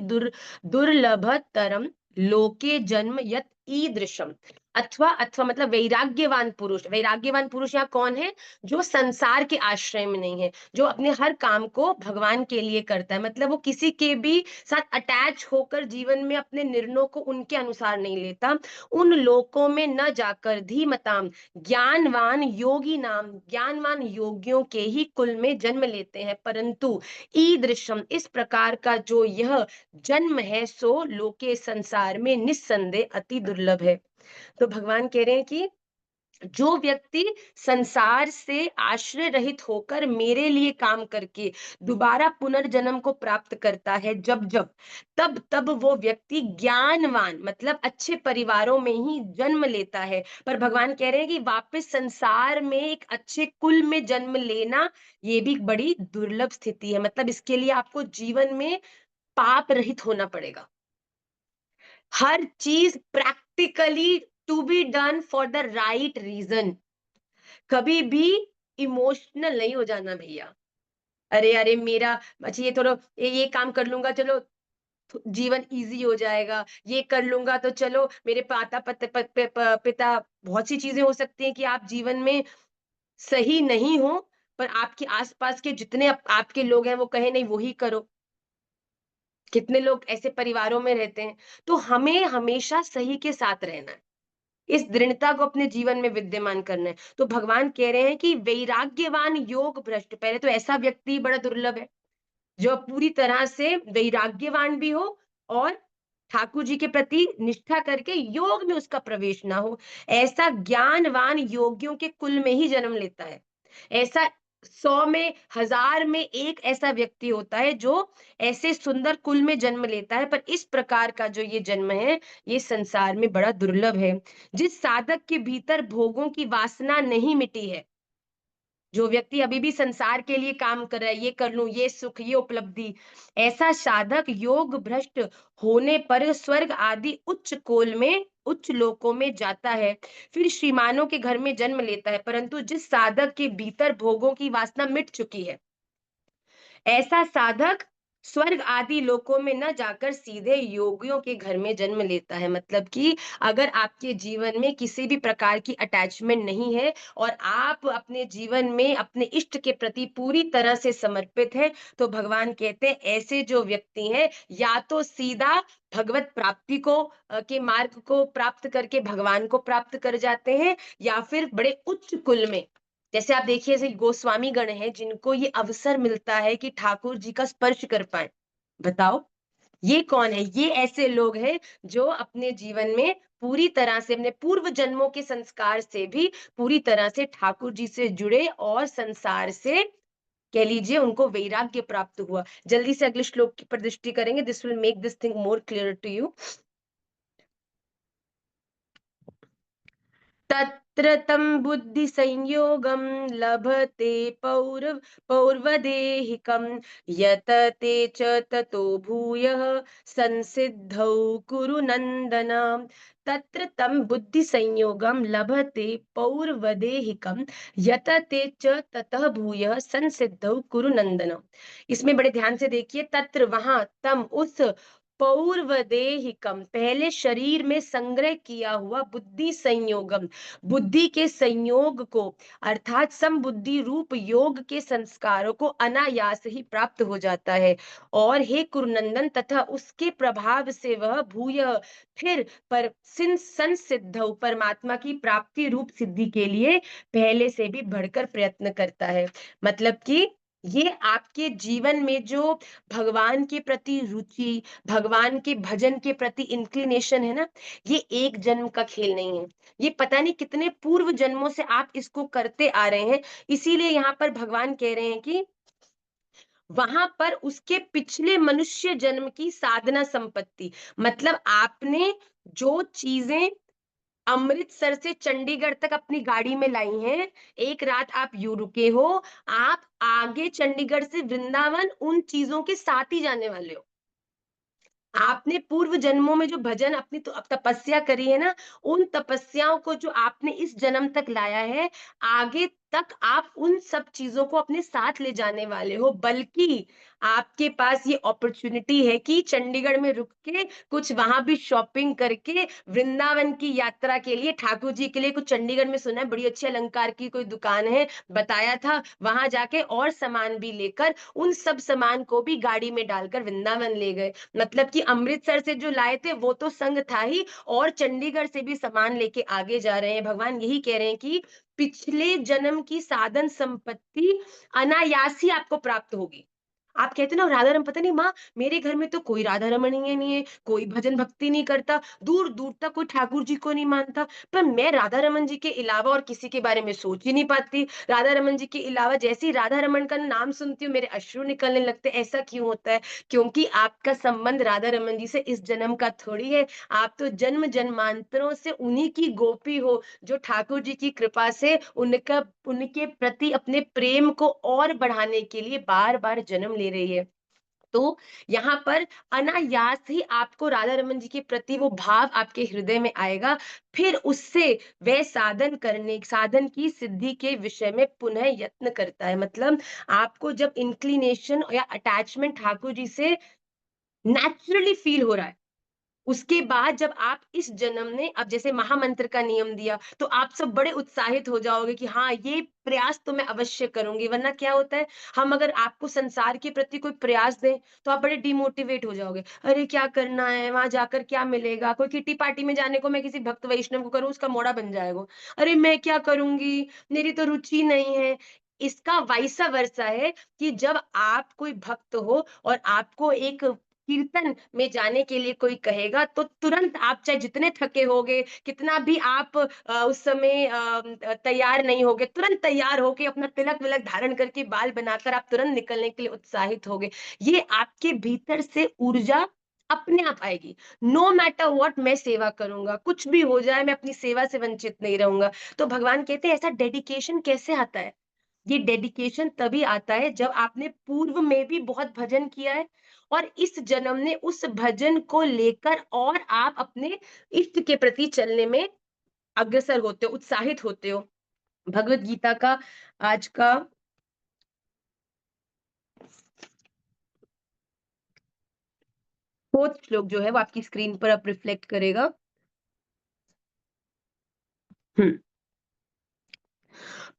दुर्लभतरं लोके जन्म यत् ईदृशम्। अथवा अथवा मतलब वैराग्यवान पुरुष। वैराग्यवान पुरुष यहाँ कौन है? जो संसार के आश्रय में नहीं है, जो अपने हर काम को भगवान के लिए करता है। मतलब वो किसी के भी साथ अटैच होकर जीवन में अपने निर्णयों को उनके अनुसार नहीं लेता। उन लोकों में न जाकर धीमताम, ज्ञानवान योगी नाम, ज्ञानवान योगियों के ही कुल में जन्म लेते हैं। परंतु ईदृशम, इस प्रकार का जो यह जन्म है, सो लोके संसार में निस्संदेह अति दुर्लभ है। तो भगवान कह रहे हैं कि जो व्यक्ति संसार से आश्रय रहित होकर मेरे लिए काम करके दोबारा पुनर्जन्म को प्राप्त करता है, जब तब तब वो व्यक्ति ज्ञानवान, मतलब अच्छे परिवारों में ही जन्म लेता है। पर भगवान कह रहे हैं कि वापस संसार में एक अच्छे कुल में जन्म लेना, ये भी बड़ी दुर्लभ स्थिति है। मतलब इसके लिए आपको जीवन में पाप रहित होना पड़ेगा। हर चीज practically to be done for the right reason. कभी भी इमोशनल नहीं हो जाना भैया। अरे अरे मेरा, अच्छा ये थोड़ा ये काम कर लूंगा, चलो जीवन इजी हो जाएगा, ये कर लूंगा तो चलो मेरे पिता, बहुत सी चीजें हो सकती हैं कि आप जीवन में सही नहीं हो, पर आपके आसपास के जितने आपके लोग हैं वो कहे नहीं वही करो। कितने लोग ऐसे परिवारों में रहते हैं। तो हमें हमेशा सही के साथ रहना है, इस दृढ़ता को अपने जीवन में विद्यमान करना है। तो भगवान कह रहे हैं कि वैराग्यवान योग भ्रष्ट, पहले तो ऐसा व्यक्ति बड़ा दुर्लभ है जो पूरी तरह से वैराग्यवान भी हो और ठाकुर जी के प्रति निष्ठा करके योग में उसका प्रवेश ना हो। ऐसा ज्ञानवान योगियों के कुल में ही जन्म लेता है। ऐसा 100 में 1000 में एक ऐसा व्यक्ति होता है जो ऐसे सुंदर कुल में जन्म लेता है। पर इस प्रकार का जो ये जन्म है, ये संसार में बड़ा दुर्लभ है। जिस साधक के भीतर भोगों की वासना नहीं मिटी है, जो व्यक्ति अभी भी संसार के लिए काम कर रहा है, ये कर लूं, ये सुख, ये उपलब्धि, ऐसा साधक योग भ्रष्ट होने पर स्वर्ग आदि उच्च कोल में, उच्च लोकों में जाता है, फिर श्रीमानों के घर में जन्म लेता है। परंतु जिस साधक के भीतर भोगों की वासना मिट चुकी है, ऐसा साधक स्वर्ग आदि लोकों में न जाकर सीधे योगियों के घर में जन्म लेता है। मतलब कि अगर आपके जीवन में किसी भी प्रकार की अटैचमेंट नहीं है और आप अपने जीवन में अपने इष्ट के प्रति पूरी तरह से समर्पित हैं, तो भगवान कहते हैं ऐसे जो व्यक्ति हैं या तो सीधा भगवत प्राप्ति को के मार्ग को प्राप्त करके भगवान को प्राप्त कर जाते हैं, या फिर बड़े उच्च कुल में, जैसे आप देखिए ऐसे गोस्वामी गण हैं जिनको ये अवसर मिलता है कि ठाकुर जी का स्पर्श कर पाए। बताओ, ये कौन है? ये ऐसे लोग हैं जो अपने जीवन में पूरी तरह से अपने पूर्व जन्मों के संस्कार से भी पूरी तरह से ठाकुर जी से जुड़े और संसार से कह लीजिए उनको वैराग्य प्राप्त हुआ। जल्दी से अगले श्लोक की पर दृष्टि करेंगे, this will make this thing more clear to you. तत्र तं बुद्धिसंयोगं लभते पौर्वदेहिकं यत ते च ततो भूयः संसिद्धौ कुरु नन्दन। तत्र तं बुद्धिसंयोगं लभते पौर्वदेहिकं यत ते च ततः भूयः संसिद्धौ कुरु नन्दन। इसमें बड़े ध्यान से देखिए, तत्र वहां, तम उस, पौर्वदेहिकम पहले शरीर में संग्रह किया हुआ, बुद्धि संयोगम बुद्धि के संयोग को, अर्थात समबुद्धि रूप योग के संस्कारों को अनायास ही प्राप्त हो जाता है। और हे कुरुनंदन, तथा उसके प्रभाव से वह भूय फिर पर संसिद्ध परमात्मा की प्राप्ति रूप सिद्धि के लिए पहले से भी बढ़कर प्रयत्न करता है। मतलब कि ये आपके जीवन में जो भगवान के प्रति रुचि, भगवान के भजन के प्रति इंक्लिनेशन है ना, ये एक जन्म का खेल नहीं है। ये पता नहीं कितने पूर्व जन्मों से आप इसको करते आ रहे हैं। इसीलिए यहाँ पर भगवान कह रहे हैं कि वहां पर उसके पिछले मनुष्य जन्म की साधना संपत्ति, मतलब आपने जो चीजें अमृतसर से चंडीगढ़ तक अपनी गाड़ी में लाई हैं, एक रात आप यूं रुके हो, आप आगे चंडीगढ़ से वृंदावन उन चीजों के साथ ही जाने वाले हो। आपने पूर्व जन्मों में जो भजन अपनी तो तपस्या करी है ना, उन तपस्याओं को जो आपने इस जन्म तक लाया है, आगे तक आप उन सब चीजों को अपने साथ ले जाने वाले हो। बल्कि आपके पास ये अपॉर्चुनिटी है कि चंडीगढ़ में रुक के कुछ वहां भी शॉपिंग करके वृंदावन की यात्रा के लिए ठाकुर जी के लिए कुछ, चंडीगढ़ में सुना है बड़ी अच्छी अलंकार की कोई दुकान है, बताया था, वहां जाके और सामान भी लेकर उन सब सामान को भी गाड़ी में डालकर वृंदावन ले गए। मतलब कि अमृतसर से जो लाए थे वो तो संग था ही, और चंडीगढ़ से भी सामान लेके आगे जा रहे हैं। भगवान यही कह रहे हैं कि पिछले जन्म की साधन संपत्ति अनायास ही आपको प्राप्त होगी। आप कहते ना राधा रमन, पता नहीं माँ मेरे घर में तो कोई राधा रमन ही नहीं है, कोई भजन भक्ति नहीं करता, दूर दूर तक कोई ठाकुर जी को नहीं मानता, पर मैं राधा रमन जी के अलावा और किसी के बारे में सोच ही नहीं पाती। राधा रमन जी के अलावा जैसे ही राधा रमन का नाम सुनती हूँ मेरे अश्रु निकलने लगते। ऐसा क्यों होता है? क्योंकि आपका संबंध राधा रमन जी से इस जन्म का थोड़ी है। आप तो जन्म जन्मांतरों से उन्हीं की गोपी हो, जो ठाकुर जी की कृपा से उनका उनके प्रति अपने प्रेम को और बढ़ाने के लिए बार बार जन्म ले रही है। तो यहाँ पर अनायास ही आपको राधा रमन जी के प्रति वो भाव आपके हृदय में आएगा। फिर उससे वह साधन की सिद्धि के विषय में पुनः यत्न करता है। मतलब आपको जब इंक्लिनेशन या अटैचमेंट ठाकुर जी से नेचुरली फील हो रहा है, उसके बाद जब आप इस जन्म ने अब जैसे महामंत्र का नियम दिया, तो आप सब बड़े उत्साहित हो जाओगे कि हाँ, ये प्रयास तो मैं अवश्य करूँगी। वरना क्या होता है, हम अगर आपको संसार के प्रति कोई प्रयास दें, तो आप बड़े डिमोटिवेट हो जाओगे। अरे क्या करना है? वहाँ जाकर क्या मिलेगा? कोई किटी पार्टी में जाने को मैं किसी भक्त वैष्णव को करूँ, उसका मोड़ा बन जाएगा। अरे मैं क्या करूँगी? मेरी तो रुचि नहीं है। इसका वाइसा वर्सा है कि जब आप कोई भक्त हो और आपको एक कीर्तन में जाने के लिए कोई कहेगा, तो तुरंत आप चाहे जितने थके होगे, कितना भी आप उस समय तैयार नहीं होगे, तुरंत तैयार होके अपना तिलक-विलक धारण करके बाल बनाकर आप तुरंत निकलने के लिए उत्साहित होगे। ये आपके भीतर से ऊर्जा अपने आप आएगी। नो मैटर व्हाट, मैं सेवा करूँगा, कुछ भी हो जाए मैं अपनी सेवा से वंचित नहीं रहूँगा। तो भगवान कहते हैं ऐसा डेडिकेशन कैसे आता है? ये डेडिकेशन तभी आता है जब आपने पूर्व में भी बहुत भजन किया है और इस जन्म ने उस भजन को लेकर और आप अपने इष्ट के प्रति चलने में अग्रसर होते हो, उत्साहित होते हो। भगवत गीता का आज का 4th श्लोक जो है वो आपकी स्क्रीन पर अब रिफ्लेक्ट करेगा। हम्म।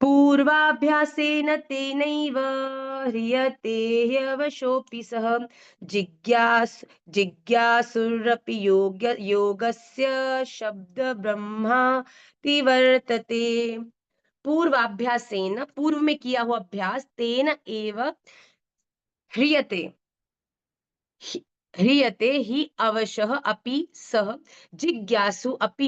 पूर्वाभ्यासेन तेनैव ह्रियते ह्यवशोऽपि सः जिज्ञासुरपि योगस्य शब्दब्रह्माति वर्तते। पूर्वाभ्यासेन, पूर्व में किया हुआ अभ्यास, तेन एव ह्रियते, हि- ह्रियते हि अवशः अपि सः जिज्ञासु अपि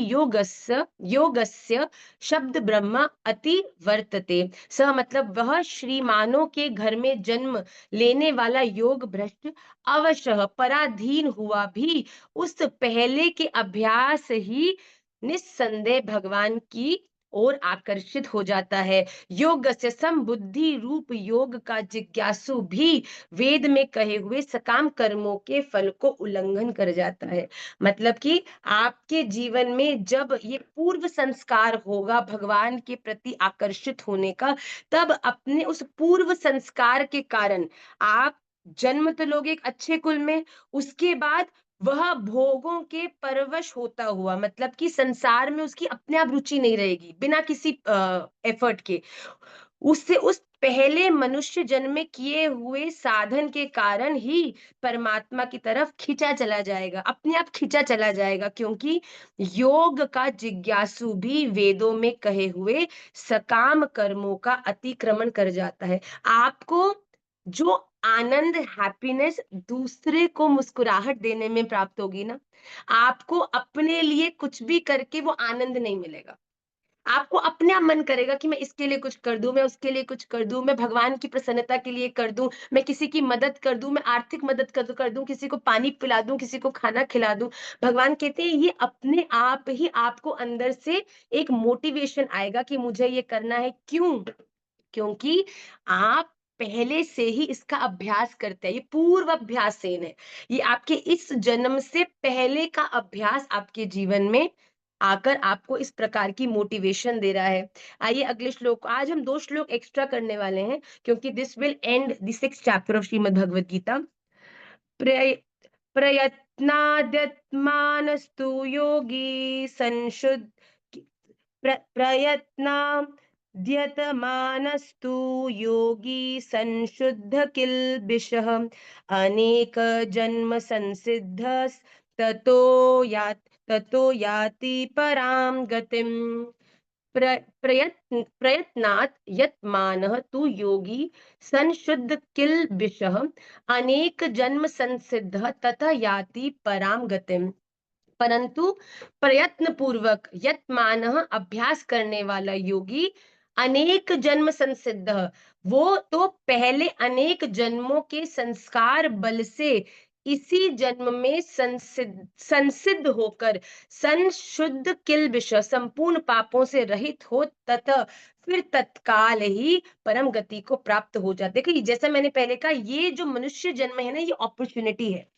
योगस्य शब्द ब्रह्म अति वर्तते। सह मतलब वह श्रीमानों के घर में जन्म लेने वाला योग भ्रष्ट अवशः पराधीन हुआ भी उस पहले के अभ्यास ही निस्संदेह भगवान की ओर आकर्षित हो जाता है। योग से समबुद्धि रूप योग का जिज्ञासु भी वेद में कहे हुए सकाम कर्मों के फल को उल्लंघन कर जाता है। मतलब कि आपके जीवन में जब ये पूर्व संस्कार होगा भगवान के प्रति आकर्षित होने का, तब अपने उस पूर्व संस्कार के कारण आप जन्म तो लोगे एक अच्छे कुल में, उसके बाद वह भोगों के परवश होता हुआ, मतलब कि संसार में उसकी अपने आप रुचि नहीं रहेगी बिना किसी एफर्ट के, उससे उस पहले मनुष्य जन्म में किए हुए साधन के कारण ही परमात्मा की तरफ खींचा चला जाएगा, अपने आप खींचा चला जाएगा। क्योंकि योग का जिज्ञासु भी वेदों में कहे हुए सकाम कर्मों का अतिक्रमण कर जाता है। आपको जो आनंद, हैप्पीनेस दूसरे को मुस्कुराहट देने में प्राप्त होगी ना, आपको अपने लिए कुछ भी करके वो आनंद नहीं मिलेगा। आपको अपने आप मन करेगा कि मैं इसके लिए कुछ कर दूं, मैं उसके लिए कुछ कर दूं, मैं भगवान की प्रसन्नता के लिए कर दूं, मैं किसी की मदद कर दूं, मैं आर्थिक मदद कर दूं, किसी को पानी पिला दूं, किसी को खाना खिला दूं। भगवान कहते हैं ये अपने आप ही आपको अंदर से एक मोटिवेशन आएगा कि मुझे ये करना है। क्यों? क्योंकि आप पहले से ही इसका अभ्यास करते हैं। ये पूर्व अभ्यासेन है, ये आपके इस जन्म से पहले का अभ्यास आपके जीवन में आकर आपको इस प्रकार की मोटिवेशन दे रहा है। आइए अगले श्लोक, आज हम 2 श्लोक एक्स्ट्रा करने वाले हैं क्योंकि this will end the 6th chapter ऑफ श्रीमद् भगवद गीता। प्रय प्रयत्नाद्यत्मानस्तु योगी संशुद्ध प्रयत्नाद्यतमानस्तु योगी संशुद्ध किल्बिषः अनेक जन्म संसिद्धस् ततो यात् ततो याति परां गतिम्। प्रयत्नात् यत्मानः तु योगी संशुद्ध किल्बिषः अनेक जन्म संसिद्धः ततः याति परां गतिम्। परंतु प्रयत्न पूर्वक यत्मानः अभ्यास करने वाला योगी अनेक जन्म संसिद्ध, वो तो पहले अनेक जन्मों के संस्कार बल से इसी जन्म में संसिद्ध होकर संशुद्ध किल्बिष संपूर्ण पापों से रहित हो तथा फिर तत्काल ही परम गति को प्राप्त हो जाते। देखिए जैसा मैंने पहले कहा, ये जो मनुष्य जन्म है ना, ये अपॉर्चुनिटी है।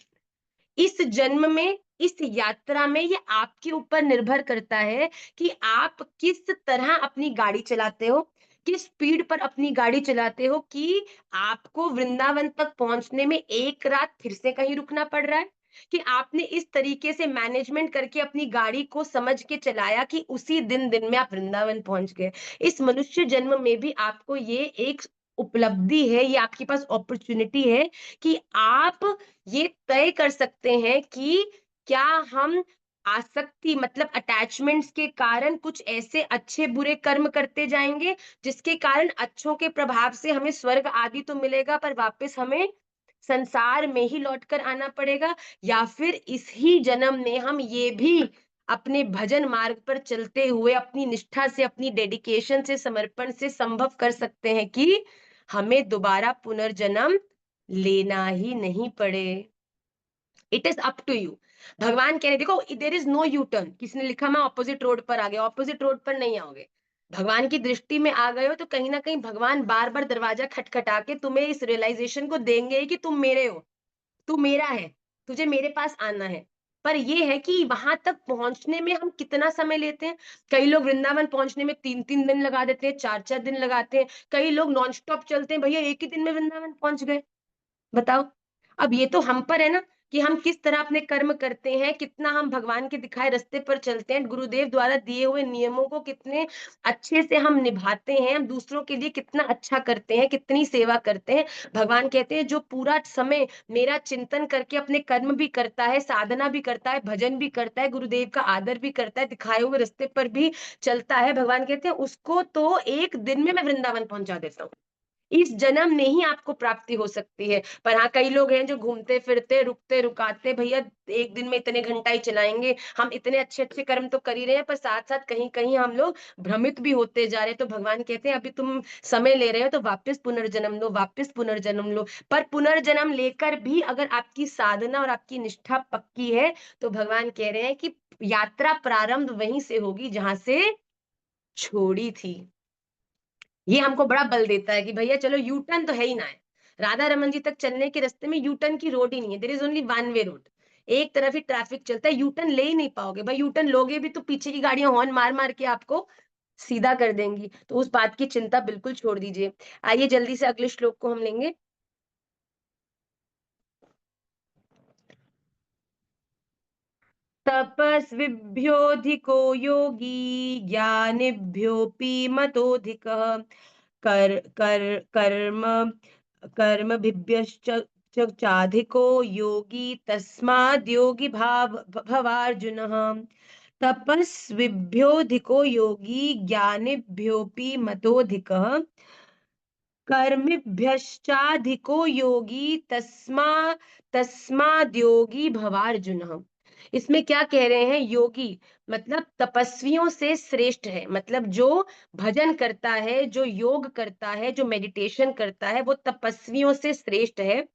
इस जन्म में, इस यात्रा में ये आपके ऊपर निर्भर करता है कि आप किस तरह अपनी गाड़ी चलाते हो, किस स्पीड पर अपनी गाड़ी चलाते हो, कि आपको वृंदावन तक पहुंचने में एक रात फिर से कहीं रुकना पड़ रहा है, कि आपने इस तरीके से मैनेजमेंट करके अपनी गाड़ी को समझ के चलाया कि उसी दिन में आप वृंदावन पहुंच गए। इस मनुष्य जन्म में भी आपको ये एक उपलब्धि है, ये आपके पास अपॉर्चुनिटी है कि आप ये तय कर सकते हैं कि क्या हम आसक्ति मतलब अटैचमेंट्स के कारण कुछ ऐसे अच्छे बुरे कर्म करते जाएंगे जिसके कारण अच्छों के प्रभाव से हमें स्वर्ग आदि तो मिलेगा पर वापस हमें संसार में ही लौटकर आना पड़ेगा, या फिर इस ही जन्म में हम ये भी अपने भजन मार्ग पर चलते हुए अपनी निष्ठा से, अपनी डेडिकेशन से, समर्पण से संभव कर सकते हैं कि हमें दोबारा पुनर्जन्म लेना ही नहीं पड़े। It is up to you. भगवान कह रहे देखो there is no U turn. किसी ने लिखा मैं ऑपोजिट रोड पर आ गया, ऑपोजिट रोड पर नहीं आओगे। भगवान की दृष्टि में आ गए हो तो कहीं ना कहीं भगवान बार बार दरवाजा खटखटा के तुम्हें इस रियलाइजेशन को देंगे ही कि तुम मेरे हो, तू मेरा है, तुझे मेरे पास आना है। पर ये है कि वहां तक पहुंचने में हम कितना समय लेते हैं। कई लोग वृंदावन पहुंचने में 3-3 दिन लगा देते हैं, 4-4 दिन लगाते हैं। कई लोग नॉन स्टॉप चलते हैं, भैया एक ही दिन में वृंदावन पहुंच गए। बताओ। अब ये तो हम पर है ना कि हम किस तरह अपने कर्म करते हैं, कितना हम भगवान के दिखाए रास्ते पर चलते हैं, गुरुदेव द्वारा दिए हुए नियमों को कितने अच्छे से हम निभाते हैं, हम दूसरों के लिए कितना अच्छा करते हैं, कितनी सेवा करते हैं। भगवान कहते हैं जो पूरा समय मेरा चिंतन करके अपने कर्म भी करता है, साधना भी करता है, भजन भी करता है, गुरुदेव का आदर भी करता है, दिखाए हुए रास्ते पर भी चलता है, भगवान कहते हैं उसको तो एक दिन में मैं वृंदावन पहुंचा देता हूँ। इस जन्म में ही आपको प्राप्ति हो सकती है। पर हाँ, कई लोग हैं जो घूमते फिरते, रुकते रुकाते, भैया एक दिन में इतने घंटा ही चलाएंगे, हम इतने अच्छे अच्छे कर्म तो कर ही रहे हैं, पर साथ साथ कहीं कहीं हम लोग भ्रमित भी होते जा रहे हैं। तो भगवान कहते हैं अभी तुम समय ले रहे हो तो वापस पुनर्जन्म लो, वापस पुनर्जन्म लो। पर पुनर्जन्म लेकर भी अगर आपकी साधना और आपकी निष्ठा पक्की है, तो भगवान कह रहे हैं कि यात्रा प्रारंभ वहीं से होगी जहां से छोड़ी थी। ये हमको बड़ा बल देता है कि भैया चलो, यू टर्न तो है ही ना है। राधा रमन जी तक चलने के रास्ते में यू टर्न की रोड ही नहीं है, there is only one way road. एक तरफ ही ट्रैफिक चलता है, यू टर्न ले ही नहीं पाओगे भाई। यू टर्न लोगे भी तो पीछे की गाड़ियां हॉर्न मार मार के आपको सीधा कर देंगी। तो उस बात की चिंता बिल्कुल छोड़ दीजिए। आइए जल्दी से अगले श्लोक को हम लेंगे। तपस्विभ्योऽधिको योगी ज्ञानिभ्योऽपि मतोऽधिकः कर कर कर्म कर्मभिभ्यश्च चाधिको योगी तस्माद् योगी भवार्जुनः। तपस्विभ्योऽधिको योगी ज्ञानिभ्योऽपि मतोऽधिकः कर्मिभ्यश्चाधिको योगी तस्माद्योगी भवार्जुनः। इसमें क्या कह रहे हैं? योगी मतलब तपस्वियों से श्रेष्ठ है, मतलब जो भजन करता है, जो योग करता है, जो मेडिटेशन करता है, वो तपस्वियों से श्रेष्ठ है।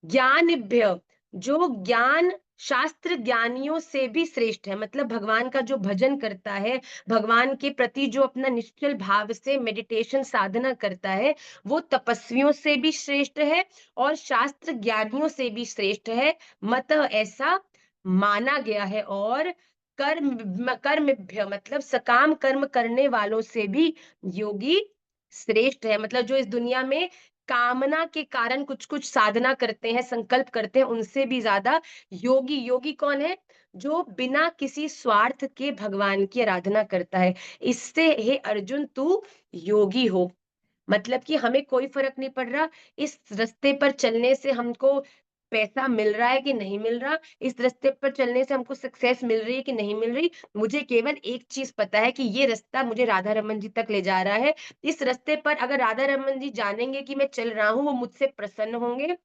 ज्ञानिभ्य, जो ज्ञान शास्त्र ज्ञानियों से भी श्रेष्ठ है, मतलब भगवान का जो भजन करता है, भगवान के प्रति जो अपना निश्चल भाव से मेडिटेशन साधना करता है, वो तपस्वियों से भी श्रेष्ठ है और शास्त्र ज्ञानियों से भी श्रेष्ठ है। मत ऐसा माना गया है। और कर्मभ्य मतलब सकाम कर्म करने वालों से भी योगी श्रेष्ठ है, मतलब जो इस दुनिया में कामना के कारण कुछ कुछ साधना करते हैं, संकल्प करते हैं, उनसे भी ज्यादा योगी। योगी कौन है? जो बिना किसी स्वार्थ के भगवान की आराधना करता है। इससे हे अर्जुन तू योगी हो, मतलब कि हमें कोई फर्क नहीं पड़ रहा इस रास्ते पर चलने से हमको पैसा मिल रहा है कि नहीं मिल रहा, इस रास्ते पर चलने से हमको सक्सेस मिल रही है कि नहीं मिल रही। मुझे केवल एक चीज पता है कि ये रास्ता मुझे राधा रमन जी तक ले जा रहा है। इस रास्ते पर अगर राधा रमन जी जानेंगे कि मैं चल रहा हूँ, वो मुझसे प्रसन्न होंगे।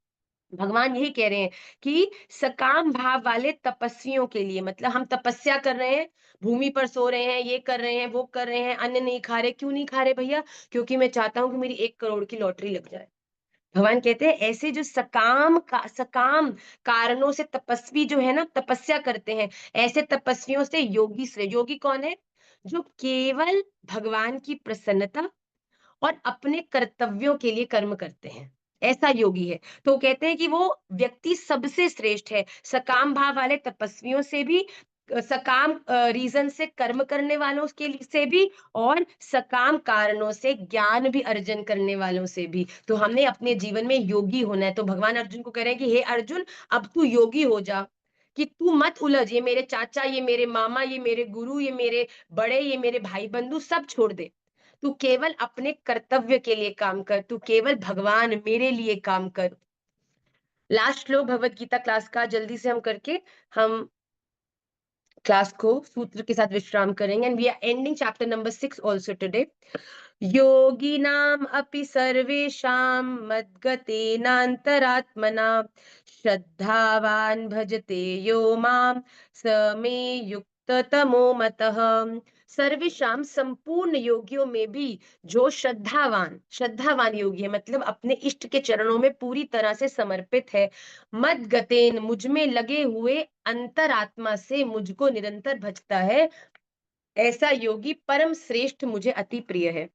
भगवान यही कह रहे हैं कि सकाम भाव वाले तपस्वियों के लिए, मतलब हम तपस्या कर रहे हैं, भूमि पर सो रहे हैं, ये कर रहे हैं, वो कर रहे हैं, अन्न नहीं खा रहे। क्यों नहीं खा रहे भैया? क्योंकि मैं चाहता हूं कि मेरी 1 करोड़ की लॉटरी लग जाए। भगवान कहते हैं ऐसे जो सकाम कारणों से तपस्वी जो है ना, तपस्या करते हैं, ऐसे तपस्वियों से योगी श्रेष्ठ। योगी कौन है? जो केवल भगवान की प्रसन्नता और अपने कर्तव्यों के लिए कर्म करते हैं, ऐसा योगी है। तो कहते हैं कि वो व्यक्ति सबसे श्रेष्ठ है, सकाम भाव वाले तपस्वियों से भी, सकाम रीजन से कर्म करने वालों के से भी, और सकाम कारणों से ज्ञान भी अर्जन करने वालों से भी। तो हमने अपने जीवन में योगी होना है। तो भगवान अर्जुन को कह रहे हैं कि हे अर्जुन, अब तू योगी हो जा, कि तू मत उलझ, ये मेरे चाचा, ये मेरे मामा, ये मेरे गुरु, ये मेरे बड़े, ये मेरे भाई बंधु सब छोड़ दे। तू केवल अपने कर्तव्य के लिए काम कर, तू केवल भगवान मेरे लिए काम कर। लास्ट श्लोक भगवत गीता क्लास का जल्दी से हम करके हम क्लास को सूत्र के साथ विश्राम करेंगे। And we are ending chapter number 6 also today. योगिनाम अपि सर्वेषां मद्गतेनान्तरात्मना श्रद्धावान् भजते यो मां स मे युक्ततमो मतः। सर्वेषां संपूर्ण योगियों में भी जो श्रद्धावान योगी है, मतलब अपने इष्ट के चरणों में पूरी तरह से समर्पित है, मद्गतेन मुझ में लगे हुए, अंतरात्मा से मुझको निरंतर भजता है, ऐसा योगी परम श्रेष्ठ मुझे अति प्रिय है।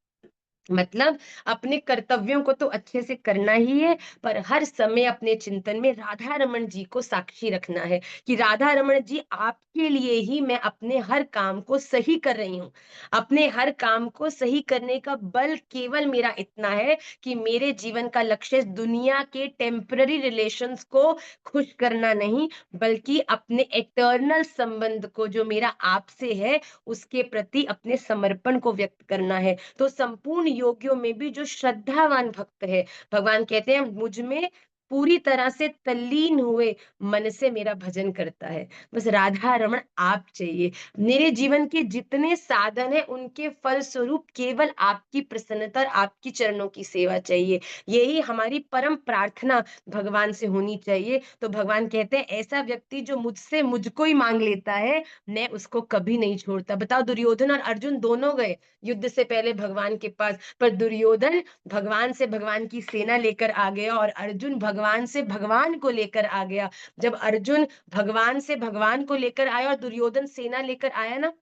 मतलब अपने कर्तव्यों को तो अच्छे से करना ही है, पर हर समय अपने चिंतन में राधा रमन जी को साक्षी रखना है कि राधा रमन जी आपके लिए ही मैं अपने हर काम को सही कर रही हूँ। अपने हर काम को सही करने का बल केवल मेरा इतना है कि मेरे जीवन का लक्ष्य दुनिया के टेम्पररी रिलेशंस को खुश करना नहीं, बल्कि अपने इटर्नल संबंध को जो मेरा आपसे है, उसके प्रति अपने समर्पण को व्यक्त करना है। तो संपूर्ण योगियों में भी जो श्रद्धावान भक्त है, भगवान कहते हैं मुझ में पूरी तरह से तल्लीन हुए मन से मेरा भजन करता है। बस राधा रमण आप चाहिए। मेरे जीवन के जितने साधन हैं उनके फल स्वरूप केवल आपकी प्रसन्नता और आपकी चरणों की सेवा चाहिए। यही हमारी परम प्रार्थना भगवान से होनी चाहिए। तो भगवान कहते हैं ऐसा व्यक्ति जो मुझसे मुझको ही मांग लेता है, मैं उसको कभी नहीं छोड़ता। बताओ दुर्योधन और अर्जुन दोनों गए युद्ध से पहले भगवान के पास, पर दुर्योधन भगवान से भगवान की सेना लेकर आ गया और अर्जुन भगवान से भगवान को लेकर आ गया। जब अर्जुन भगवान से भगवान को लेकर आया और दुर्योधन सेना लेकर आया ना,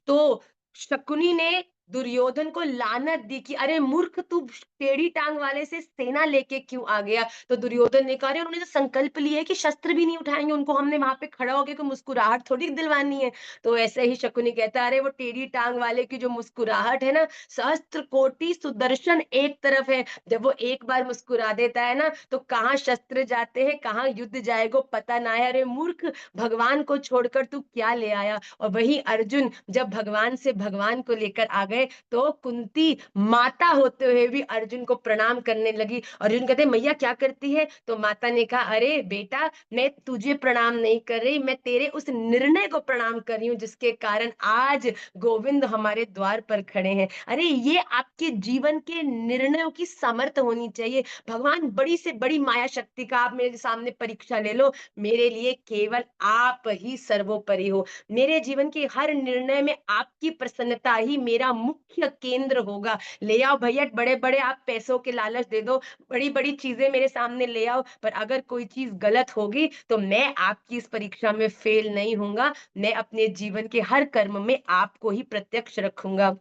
तो शकुनी ने दुर्योधन को लानत दी कि अरे मूर्ख, तू टेढ़ी टांग वाले से सेना लेके क्यों आ गया। तो दुर्योधन ने कहा अरे उन्होंने तो संकल्प लिया है कि शस्त्र भी नहीं उठाएंगे, उनको हमने वहां पे खड़ा होके कोई मुस्कुराहट थोड़ी दिलवानी है। तो ऐसे ही शकुनी कहता है अरे वो टेढ़ी टांग वाले की जो मुस्कुराहट है ना, सहस्त्र कोटि सुदर्शन एक तरफ है। जब वो एक बार मुस्कुरा देता है ना, तो कहाँ शस्त्र जाते हैं कहाँ युद्ध जाएगा पता ना है। अरे मूर्ख, भगवान को छोड़कर तू क्या ले आया। और वही अर्जुन जब भगवान से भगवान को लेकर आ गए, तो कुंती माता होते हुए भी अर्जुन को प्रणाम करने लगी। अर्जुन कहते मैया क्या करती है। तो माता ने कहा अरे बेटा, मैं तुझे प्रणाम नहीं कर रही, मैं तेरे उस निर्णय को प्रणाम कर रही हूँ जिसके कारण आज गोविंद हमारे द्वार पर खड़े हैं। अरे ये आपके जीवन के निर्णयों की सामर्थ्य होनी चाहिए। भगवान बड़ी से बड़ी माया शक्ति का आप मेरे सामने परीक्षा ले लो, मेरे लिए केवल आप ही सर्वोपरि हो। मेरे जीवन के हर निर्णय में आपकी प्रसन्नता ही मेरा मुख्य केंद्र होगा। ले आओ भैया, बड़े बड़े आप पैसों के लालच दे दो, बड़ी बड़ी चीजें मेरे सामने ले आओ, पर अगर कोई चीज गलत होगी तो मैं आपकी इस परीक्षा में फेल नहीं होऊंगा। मैं अपने जीवन के हर कर्म में आपको ही प्रत्यक्ष रखूंगा।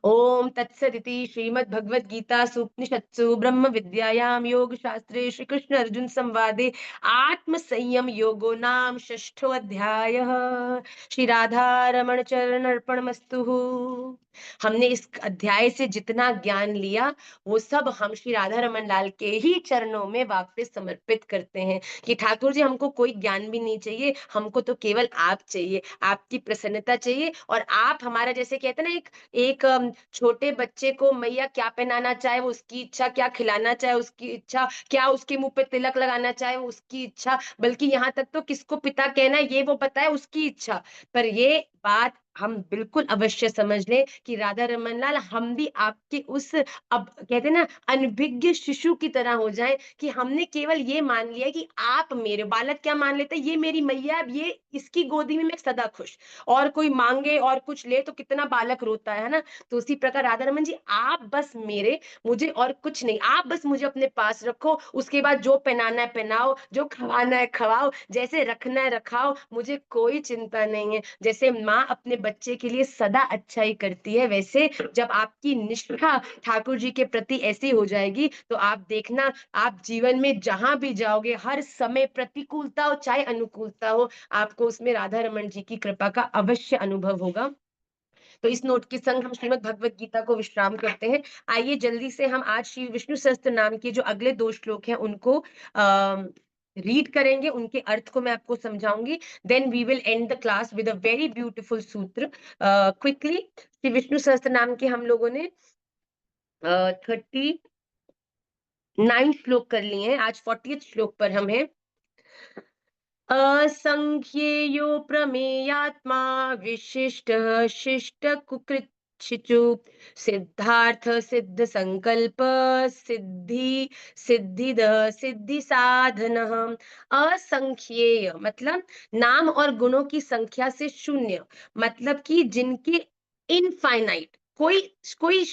ओम तत्सदिति श्रीमद्भगवद्गीतासु उपनिषत्सु ब्रह्म विद्यायां योग शास्त्रे श्री कृष्ण अर्जुन संवादे आत्म संयम योगो नाम षष्ठो अध्यायः। श्री राधा रमण चरण अर्पणमस्तु। हमने इस अध्याय से जितना ज्ञान लिया वो सब हम श्री राधा रमन लाल के ही चरणों में वापस समर्पित करते हैं कि ठाकुर जी हमको कोई ज्ञान भी नहीं चाहिए, हमको तो केवल आप चाहिए, आपकी प्रसन्नता चाहिए। और आप हमारा जैसे कहते हैं ना, एक एक छोटे बच्चे को मैया क्या पहनाना चाहे वो उसकी इच्छा, क्या खिलाना चाहे उसकी इच्छा, क्या उसके मुंह पे तिलक लगाना चाहे वो उसकी इच्छा, बल्कि यहाँ तक तो किसको पिता कहना है ये वो बताए उसकी इच्छा। पर ये बात हम बिल्कुल अवश्य समझ लें कि राधा रमन लाल हम भी आपके उस, अब कहते हैं ना, अनभिज्ञ शिशु की तरह हो जाए कि हमने केवल ये मान लिया कि आप मेरे बालक क्या मान लेते हैं, ये मेरी मैया, अब ये इसकी गोदी में मैं सदा खुश। और कोई मांगे और कुछ ले तो कितना बालक रोता है ना। तो उसी प्रकार राधा रमन जी आप बस मेरे, मुझे और कुछ नहीं, आप बस मुझे अपने पास रखो, उसके बाद जो पहनाना है पहनाओ, जो खवाना है खवाओ, जैसे रखना है रखाओ, मुझे कोई चिंता नहीं है। जैसे माँ अपने बच्चे के लिए सदा अच्छा ही करती है, वैसे जब आपकी निष्ठा ठाकुर जी के प्रति ऐसी हो जाएगी तो आप देखना, आप जीवन में जहां भी जाओगे हर समय प्रतिकूलता हो चाहे अनुकूलता हो, आपको उसमें राधा रमन जी की कृपा का अवश्य अनुभव होगा। तो इस नोट के संग हम श्रीमद् भगवत गीता को विश्राम करते हैं। आइए जल्दी से हम आज श्री विष्णु सहस्त्र नाम के जो अगले 2 श्लोक हैं उनको रीड करेंगे, उनके अर्थ को मैं आपको समझाऊंगी। Then we will end the class with a very beautiful sutra. Quickly Shri Vishnu Sahasra Naam के हम लोगों ने 39 श्लोक कर लिए हैं, आज 40th श्लोक पर हम हैं। असंख्येयो प्रमेयात्मा विशिष्ट शिष्ट कुकृच्छिचु सिद्धार्थ सिद्ध संकल्प सिद्धि सिद्धिद सिद्धि साधन। असंख्येय मतलब नाम और गुणों की संख्या से शून्य, मतलब कि जिनके इनफाइनाइट, कोई कोई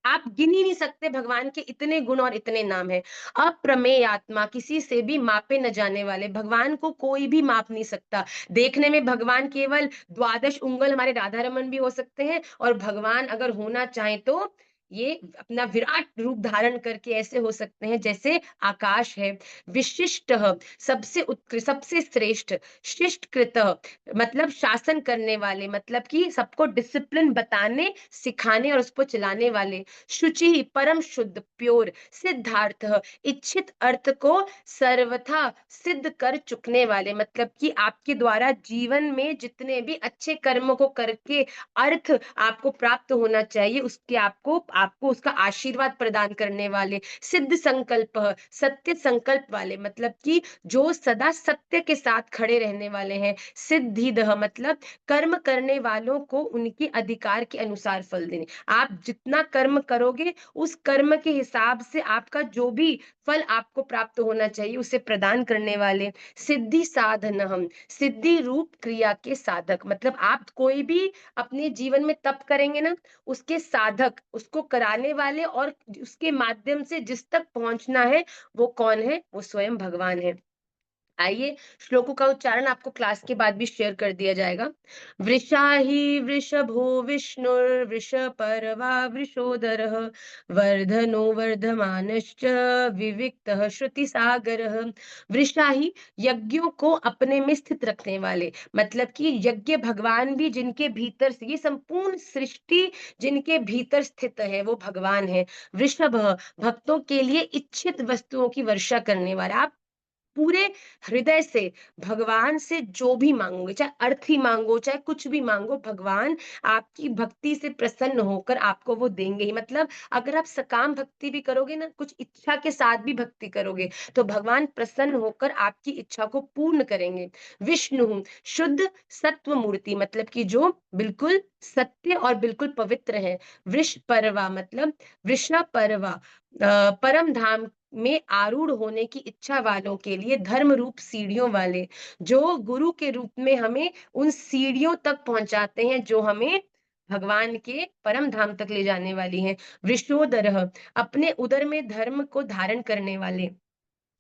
आप गिन ही नहीं सकते भगवान के इतने गुण और इतने नाम हैं। अप्रमेय आत्मा, किसी से भी मापे न जाने वाले, भगवान को कोई भी माप नहीं सकता। देखने में भगवान केवल द्वादश उंगल हमारे राधा रमन भी हो सकते हैं, और भगवान अगर होना चाहे तो ये अपना विराट रूप धारण करके ऐसे हो सकते हैं जैसे आकाश है। विशिष्टः सबसे उत्कृष्ट, सबसे श्रेष्ठ। शिष्टकृतः मतलब शासन करने वाले, मतलब कि सबको डिसिप्लिन बताने, सिखाने और उसको चलाने वाले। शुचि परम शुद्ध, प्योर। सिद्धार्थः इच्छित अर्थ को सर्वथा सिद्ध कर चुकने वाले, मतलब कि आपके द्वारा जीवन में जितने भी अच्छे कर्म को करके अर्थ आपको प्राप्त होना चाहिए, उसके आपको आपको उसका आशीर्वाद प्रदान करने वाले। सिद्ध संकल्प, सत्य संकल्प वाले, मतलब कि जो सदा सत्य के साथ खड़े रहने वाले हैं। सिद्धिदः मतलब कर्म करने वालों को उनके अधिकार के अनुसार फल देने। आप जितना कर्म करोगे उस कर्म के हिसाब से आपका जो भी फल आपको प्राप्त होना चाहिए उसे प्रदान करने वाले। सिद्धि साधन, हम सिद्धि रूप क्रिया के साधक, मतलब आप कोई भी अपने जीवन में तप करेंगे ना, उसके साधक, उसको कराने वाले और उसके माध्यम से जिस तक पहुंचना है वो कौन है? वो स्वयं भगवान है। आइए, श्लोकों का उच्चारण आपको क्लास के बाद भी शेयर कर दिया जाएगा। वृषा ही वृषभो विष्णुर्वृषपर्वा वृषोदरः वर्धनो वर्धमानश्च विविक्तः श्रुतिसागरः। वृषा ही यज्ञों को अपने में स्थित रखने वाले, मतलब कि यज्ञ भगवान भी जिनके भीतर से, ये संपूर्ण सृष्टि जिनके भीतर स्थित है वो भगवान है। वृषभ भक्तों के लिए इच्छित वस्तुओं की वर्षा करने वाला। आप पूरे हृदय से भगवान से जो भी मांगोगे, चाहे अर्थ ही मांगो, चाहे कुछ भी मांगो, भगवान आपकी भक्ति से प्रसन्न होकर आपको वो देंगे ही। मतलब अगर आप सकाम भक्ति भी करोगे ना, कुछ इच्छा के साथ भी भक्ति करोगे, तो भगवान प्रसन्न होकर आपकी इच्छा को पूर्ण करेंगे। विष्णु शुद्ध सत्व मूर्ति, मतलब कि जो बिल्कुल सत्य और बिल्कुल पवित्र है। वृष परवा मतलब वृषा परवा परम धाम में आरूढ़ होने की इच्छा वालों के लिए धर्म रूप सीढ़ियों वाले, जो गुरु के रूप में हमें उन सीढ़ियों तक पहुंचाते हैं जो हमें भगवान के परम धाम तक ले जाने वाली हैं। वृषोदरः अपने उदर में धर्म को धारण करने वाले,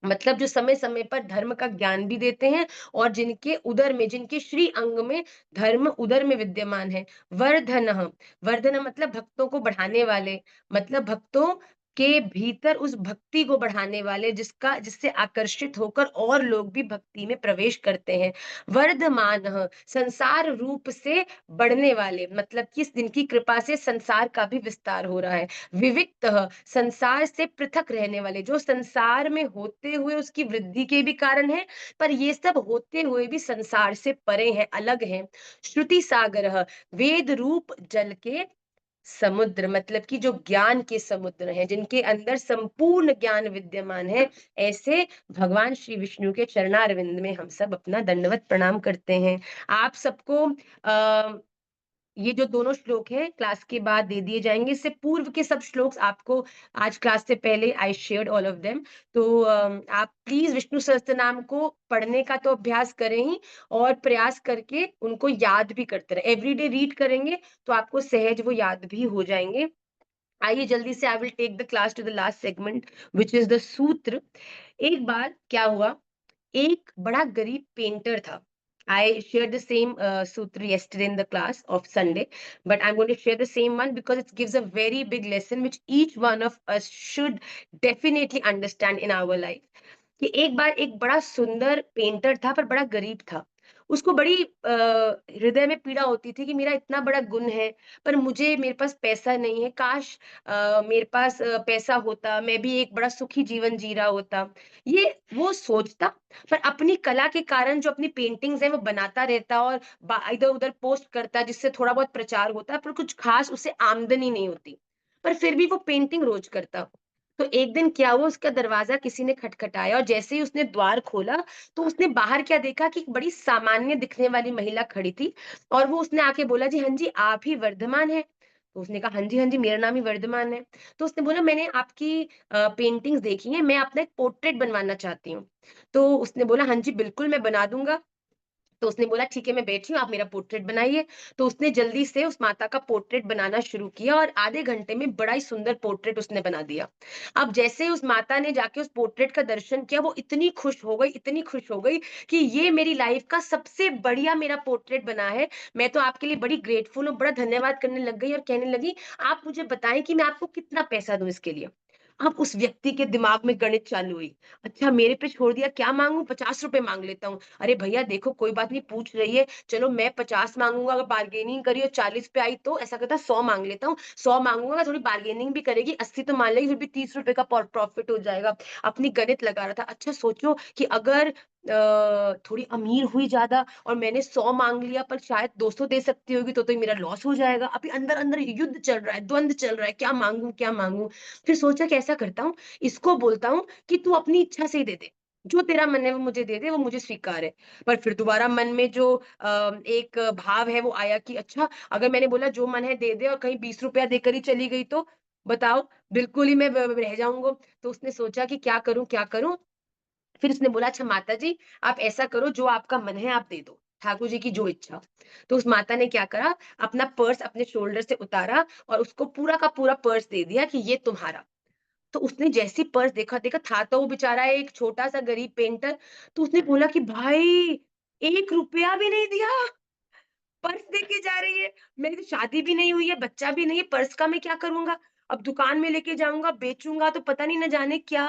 मतलब जो समय समय पर धर्म का ज्ञान भी देते हैं और जिनके उदर में, जिनके श्री अंग में धर्म उदर में विद्यमान है। वर्धन, वर्धन मतलब भक्तों को बढ़ाने वाले, मतलब भक्तों के भीतर उस भक्ति को बढ़ाने वाले जिसका, जिससे आकर्षित होकर और लोग भी भक्ति में प्रवेश करते हैं। वर्धमान संसार रूप से बढ़ने वाले, मतलब कि इस दिन की कृपा से संसार का भी विस्तार हो रहा है। विविक्त संसार से पृथक रहने वाले, जो संसार में होते हुए उसकी वृद्धि के भी कारण है, पर ये सब होते हुए भी संसार से परे हैं, अलग हैं। श्रुति सागर वेद रूप जल के समुद्र, मतलब कि जो ज्ञान के समुद्र हैं, जिनके अंदर संपूर्ण ज्ञान विद्यमान है, ऐसे भगवान श्री विष्णु के चरणारविंद में हम सब अपना दंडवत प्रणाम करते हैं। आप सबको आ, ये जो दोनों श्लोक हैं क्लास के बाद दे दिए जाएंगे। इससे पूर्व के सब श्लोक आपको आज क्लास से पहले I shared all of them. तो आप प्लीज विष्णु सहस्त्रनाम को पढ़ने का तो अभ्यास करें ही, और प्रयास करके उनको याद भी करते रहे। एवरीडे रीड करेंगे तो आपको सहज वो याद भी हो जाएंगे। आइए जल्दी से, I will take the class to the last segment which is the sutra. एक बार क्या हुआ, एक बड़ा गरीब पेंटर था। I shared the same sutra yesterday in the class of Sunday, but I'm going to share the same one because it gives a very big lesson which each one of us should definitely understand in our life. कि एक बार एक बड़ा सुंदर painter था पर बड़ा गरीब था। उसको बड़ी हृदय में पीड़ा होती थी कि मेरा इतना बड़ा गुण है पर मुझे, मेरे पास पैसा नहीं है। काश मेरे पास पैसा होता, मैं भी एक बड़ा सुखी जीवन जी रहा होता। ये वो सोचता, पर अपनी कला के कारण जो अपनी पेंटिंग्स हैं वो बनाता रहता और इधर उधर पोस्ट करता, जिससे थोड़ा बहुत प्रचार होता, पर कुछ खास उसे आमदनी नहीं होती। पर फिर भी वो पेंटिंग रोज करता। तो एक दिन क्या हुआ, उसका दरवाजा किसी ने खटखटाया और जैसे ही उसने द्वार खोला तो उसने बाहर क्या देखा कि एक बड़ी सामान्य दिखने वाली महिला खड़ी थी। और वो उसने आके बोला, जी हाँ जी, आप ही वर्धमान है? तो उसने कहा, हाँ जी हाँ जी, मेरा नाम ही वर्धमान है। तो उसने बोला, मैंने आपकी पेंटिंग्स देखी है, मैं अपना एक पोर्ट्रेट बनवाना चाहती हूँ। तो उसने बोला, हाँ जी बिल्कुल मैं बना दूंगा। तो उसने बोला ठीक है मैं बैठी हूँ, आप मेरा पोर्ट्रेट बनाइए। तो उसने जल्दी से उस माता का पोर्ट्रेट बनाना शुरू किया और आधे घंटे में बड़ा ही सुंदर पोर्ट्रेट उसने बना दिया। अब जैसे ही उस माता ने जाके उस पोर्ट्रेट का दर्शन किया, वो इतनी खुश हो गई, इतनी खुश हो गई कि ये मेरी लाइफ का सबसे बढ़िया मेरा पोर्ट्रेट बना है। मैं तो आपके लिए बड़ी ग्रेटफुल हूँ, बड़ा धन्यवाद करने लग गई और कहने लगी, "आप मुझे बताएँ कि मैं आपको कितना पैसा दूँ इसके लिए?" अब उस व्यक्ति के दिमाग में गणित चालू हुई। अच्छा मेरे पे छोड़ दिया, क्या माँगूँ? ₹50 माँग लेता हूँ। अरे भैया देखो कोई बात नहीं पूछ रही है, चलो मैं 50 माँगूँगा, अगर बार्गेनिंग करी और 40 पे आई तो ऐसा करता 100 माँग लेता हूँ। 100 माँगूँगा, थोड़ी बार्गेनिंग भी करेगी, 80 तो मान लेगी, फिर भी ₹30 का प्रॉफिट हो जाएगा। अपनी गणित लगा रहा था। अच्छा सोचो कि अगर थोड़ी अमीर हुई ज़्यादा और मैंने 100 माँग लिया पर शायद 200 दे सकती होगी तो मेरा लॉस हो जाएगा। अभी अंदर-अंदर युद्ध चल रहा है, द्वंद चल रहा है, क्या माँगूँ, क्या माँगूँ? फिर सोचा कि ऐसा करता हूँ, इसको बोलता हूँ कि तू अपनी इच्छा से ही दे दे। जो तेरा मन है वो मुझे दे दे, वो मुझे स्वीकार है। पर फिर दोबारा मन में जो एक भाव है वो आया कि अच्छा अगर मैंने बोला जो मन है दे दे और कहीं ₹20 देकर ही चली गई तो? बताओ, बिल्कुल ही मैं ब रह जाऊँगा। तो उसने सोचा कि क्या करूँ, क्या करूँ? फिर उसने बोला अच्छा माताजी आप ऐसा करो जो आपका मन है आप दे दो, ठाकुर जी की जो इच्छा। तो उस माता ने क्या करा, अपना पर्स अपने शोल्डर से उतारा और उसको पूरा का पूरा पर्स दे दिया कि ये तुम्हारा। तो उसने जैसे ही पर्स देखा देखा था तो वो बेचारा एक छोटा-सा गरीब पेंटर, तो उसने बोला कि भाई ₹1 भी नहीं दिया, पर्स देके जा रही है। मेरी तो शादी भी नहीं हुई है, बच्चा भी नहीं है, पर्स का मैं क्या करूँगा? अब दुकान में लेके जाऊँगा, बेचूँगा तो पता नहीं न जाने क्या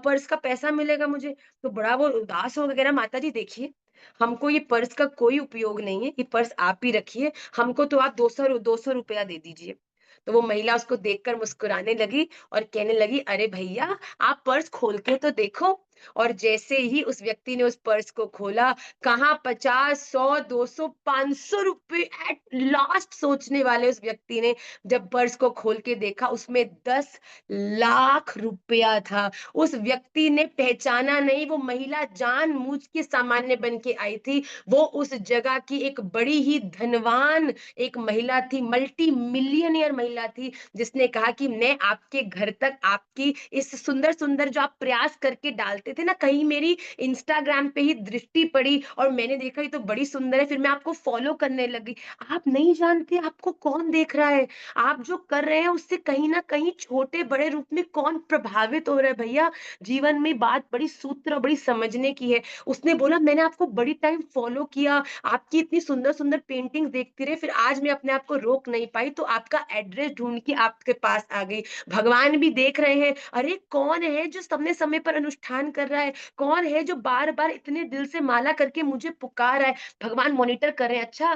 पर्स का पैसा मिलेगा मुझे। तो बड़ा वो उदास हो के कह रहा माताजी देखिए, हमको ये पर्स का कोई उपयोग नहीं है, ये पर्स आप ही रखिए, हमको तो आप 200 दे दीजिए। तो वो महिला उसको देखकर मुस्कुराने लगी और कहने लगी, "अरे भैया, आप पर्स खोल के तो देखो।" और जैसे ही उस व्यक्ति ने उस पर्स को खोला, कहाँ 50, 100, 200, ₹500 एट लास्ट सोचने वाले उस व्यक्ति ने जब पर्स को खोल के देखा, उसमें 10 लाख रुपया था। उस व्यक्ति ने पहचाना नहीं, वो महिला जानबूझ के सामान्य बन के आई थी। वो उस जगह की एक बड़ी ही धनवान एक महिला थी, मल्टी मिलियनियर महिला थी, जिसने कहा कि मैं आपके घर तक आपकी इस सुंदर-सुंदर जो आप प्रयास करके डालते थे ना, कहीं मेरी इंस्टाग्राम पे ही दृष्टि पड़ी और मैंने देखा ये तो बड़ी सुंदर है, फिर मैं आपको फॉलो करने लगी। आप नहीं जानते आपको कौन देख रहा है, आप जो कर रहे हैं उससे कहीं न कहीं छोटे-बड़े रूप में कौन प्रभावित हो रहा है भैया। जीवन में बात बड़ी सूत्र और बड़ी समझने की है। उसने बोला मैंने आपको बड़ी टाइम फॉलो किया, आपकी इतनी सुंदर-सुंदर पेंटिंग देखती रही, फिर आज मैं अपने आप को रोक नहीं पाई तो आपका एड्रेस ढूँढ के आपके पास आ गई। भगवान भी देख रहे हैं, अरे कौन है जो समय-समय पर अनुष्ठान कर रहा है? कौन है जो बार-बार इतने दिल से माला करके मुझे पुकार रहा है? भगवान मॉनिटर कर रहे हैं, अच्छा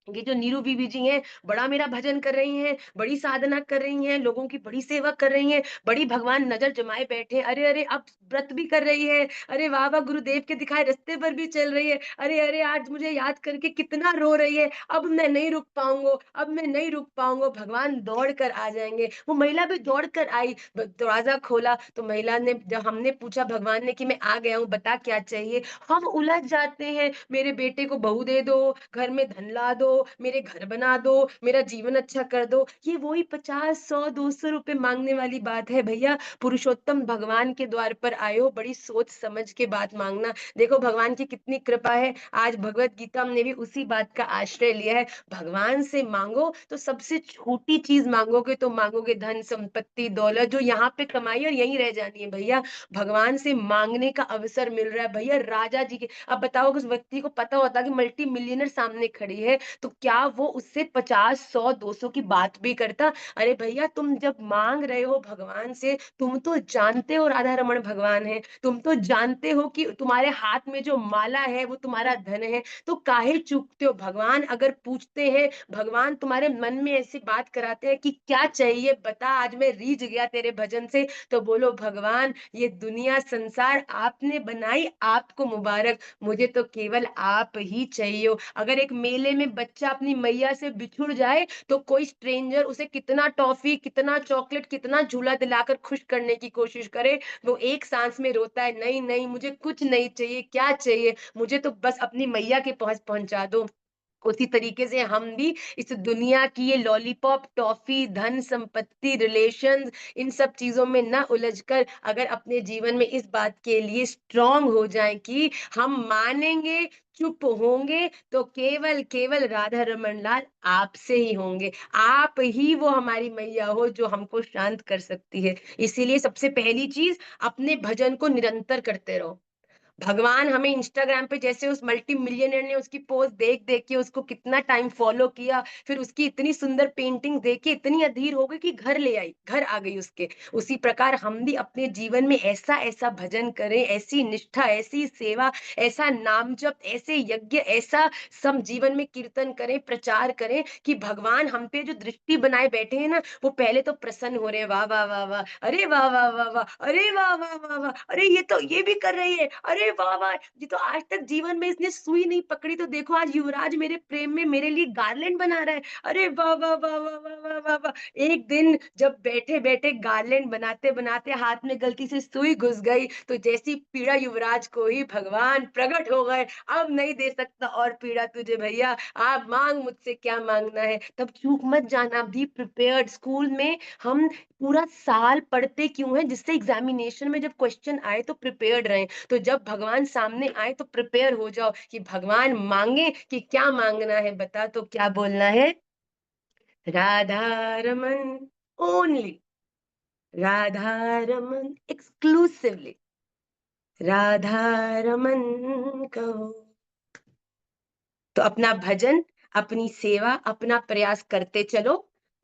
ये जो नीरू बीबी जी हैं, बड़ा मेरा भजन कर रही हैं, बड़ी साधना कर रही हैं, लोगों की बड़ी सेवा कर रही हैं, बड़ी भगवान नज़र जमाए बैठे हैं। अरे, अरे! अब व्रत भी कर रही है। अरे वाह, वाह! गुरुदेव के दिखाए रास्ते पर भी चल रही है। अरे, अरे! आज मुझे याद करके कितना रो रही है। अब मैं नहीं रुक पाऊँगा, अब मैं नहीं रुक पाऊँगा, भगवान दौड़ कर आ जाएँगे। वो महिला भी दौड़ कर आई, ब दरवाज़ा खोला तो महिला ने जब हमने पूछा भगवान ने कि मैं आ गया हूँ, बता क्या चाहिए? हम उलझ जाते हैं, मेरे बेटे को बहू दे दो, घर में धन ला दो, मेरे घर बना दो, मेरा जीवन अच्छा कर दो। ये वही 50, 100, ₹200 माँगने वाली बात है भैया। पुरुषोत्तम भगवान के द्वार पर आए हो, बड़ी सोच समझ के बात माँगना। देखो भगवान की कितनी कृपा है, आज भगवत गीता ने भी उसी बात का आश्रय लिया है। भगवान से माँगो तो सबसे छोटी चीज़ माँगोगे तो माँगोगे धन, संपत्ति, दौलत जो यहाँ पे कमाई और यहीं रह जानी है भैया। भगवान से माँगने का अवसर मिल रहा है भैया राजा जी के अब बताओ अगर उस व्यक्ति को पता होता कि मल्टी मिलियनेयर सामने खड़ी है, तो क्या वो उससे 50, 100, 200 की बात भी करता? अरे भैया तुम जब माँग रहे हो भगवान से, तुम तो जानते हो राधा रमण भगवान हैं, तुम तो जानते हो कि तुम्हारे हाथ में जो माला है वो तुम्हारा धन है, तो काहे चूकते हो? भगवान अगर पूछते हैं, भगवान तुम्हारे मन में ऐसी बात कराते हैं कि क्या चाहिए बता आज मैं रीझ गया तेरे भजन से, तो बोलो भगवान ये दुनिया संसार आपने बनाई, आपको मुबारक, मुझे तो केवल आप ही चाहिए हो। अगर एक मेले में बच्चा अपनी मैया से बिछुड़ जाए, तो कोई स्ट्रेंजर उसे कितना टॉफ़ी, कितना चॉकलेट, कितना झूला दिलाकर खुश करने की कोशिश करे, वो एक साँस में रोता है, नहीं, नहीं मुझे कुछ नहीं चाहिए, क्या चाहिए? मुझे तो बस अपनी मैया के पास पहुँचा दो। उसी तरीके से हम भी इस दुनिया की ये लॉलीपॉप, टॉफ़ी, धन, संपत्ति, रिलेशंस इन सब चीज़ों में ना उलझकर अगर अपने जीवन में इस बात के लिए स्ट्रॉन्ग हो जाएँ कि हम मानेंगे, चुप होंगे तो केवल राधा रमन लाल आपसे ही होंगे। आप ही वो हमारी मैया हो जो हमको शांत कर सकती है। इसीलिए सबसे पहली चीज़ अपने भजन को निरंतर करते रहो। भगवान हमें इंस्टाग्राम पे जैसे उस मल्टी मिलियनेयर ने उसकी पोस्ट देख-देख के उसको कितना टाइम फॉलो किया, फिर उसकी इतनी सुंदर पेंटिंग देख के इतनी अधीर हो गई कि घर आ गई उसके। उसी प्रकार हम भी अपने जीवन में ऐसा-ऐसा भजन करें, ऐसी निष्ठा, ऐसी सेवा, ऐसा नाम जप, ऐसे यज्ञ, ऐसा सम जीवन में कीर्तन करें, प्रचार करें कि भगवान हम पे जो दृष्टि बनाए बैठे हैं ना, वो पहले तो प्रसन्न हो रहे हैं, वाह, वाह, वाह, वाह! अरे वाह, वाह, वाह, वाह! अरे वाह, वाह, वाह, वाह! अरे ये तो ये भी कर रही है। अरे वाह, वाह! ये तो आज तक जीवन में इसने सुई नहीं पकड़ी तो देखो आज युवराज मेरे प्रेम में मेरे लिए गार्लैंड बना रहा है। अरे वाह, वाह, वाह, वाह, वाह, वाह, वाह, वाह! एक दिन जब बैठे-बैठे गार्लैंड बनाते-बनाते हाथ में गलती से सुई घुस गई, तो जैसी पीड़ा युवराज को हुई भगवान प्रकट हो गए, अब नहीं दे सकता और पीड़ा तुझे भैया, आप माँग मुझसे क्या माँगना है। तब चूक मत जाना, बी प्रिपेयर्ड। स्कूल में हम पूरा साल पढ़ते क्यों हैं? जिससे एग्ज़ामिनेशन में जब क्वेश्चन आए तो प्रिपेयर्ड रहें। तो जब भगवान सामने आए तो प्रिपेयर हो जाओ कि भगवान माँगे कि क्या माँगना है बता तो क्या बोलना है? राधा रमन ओनली, राधा रमन एक्सक्लूसिवली, राधा रमन कहो। तो अपना भजन, अपनी सेवा, अपना प्रयास करते चलो,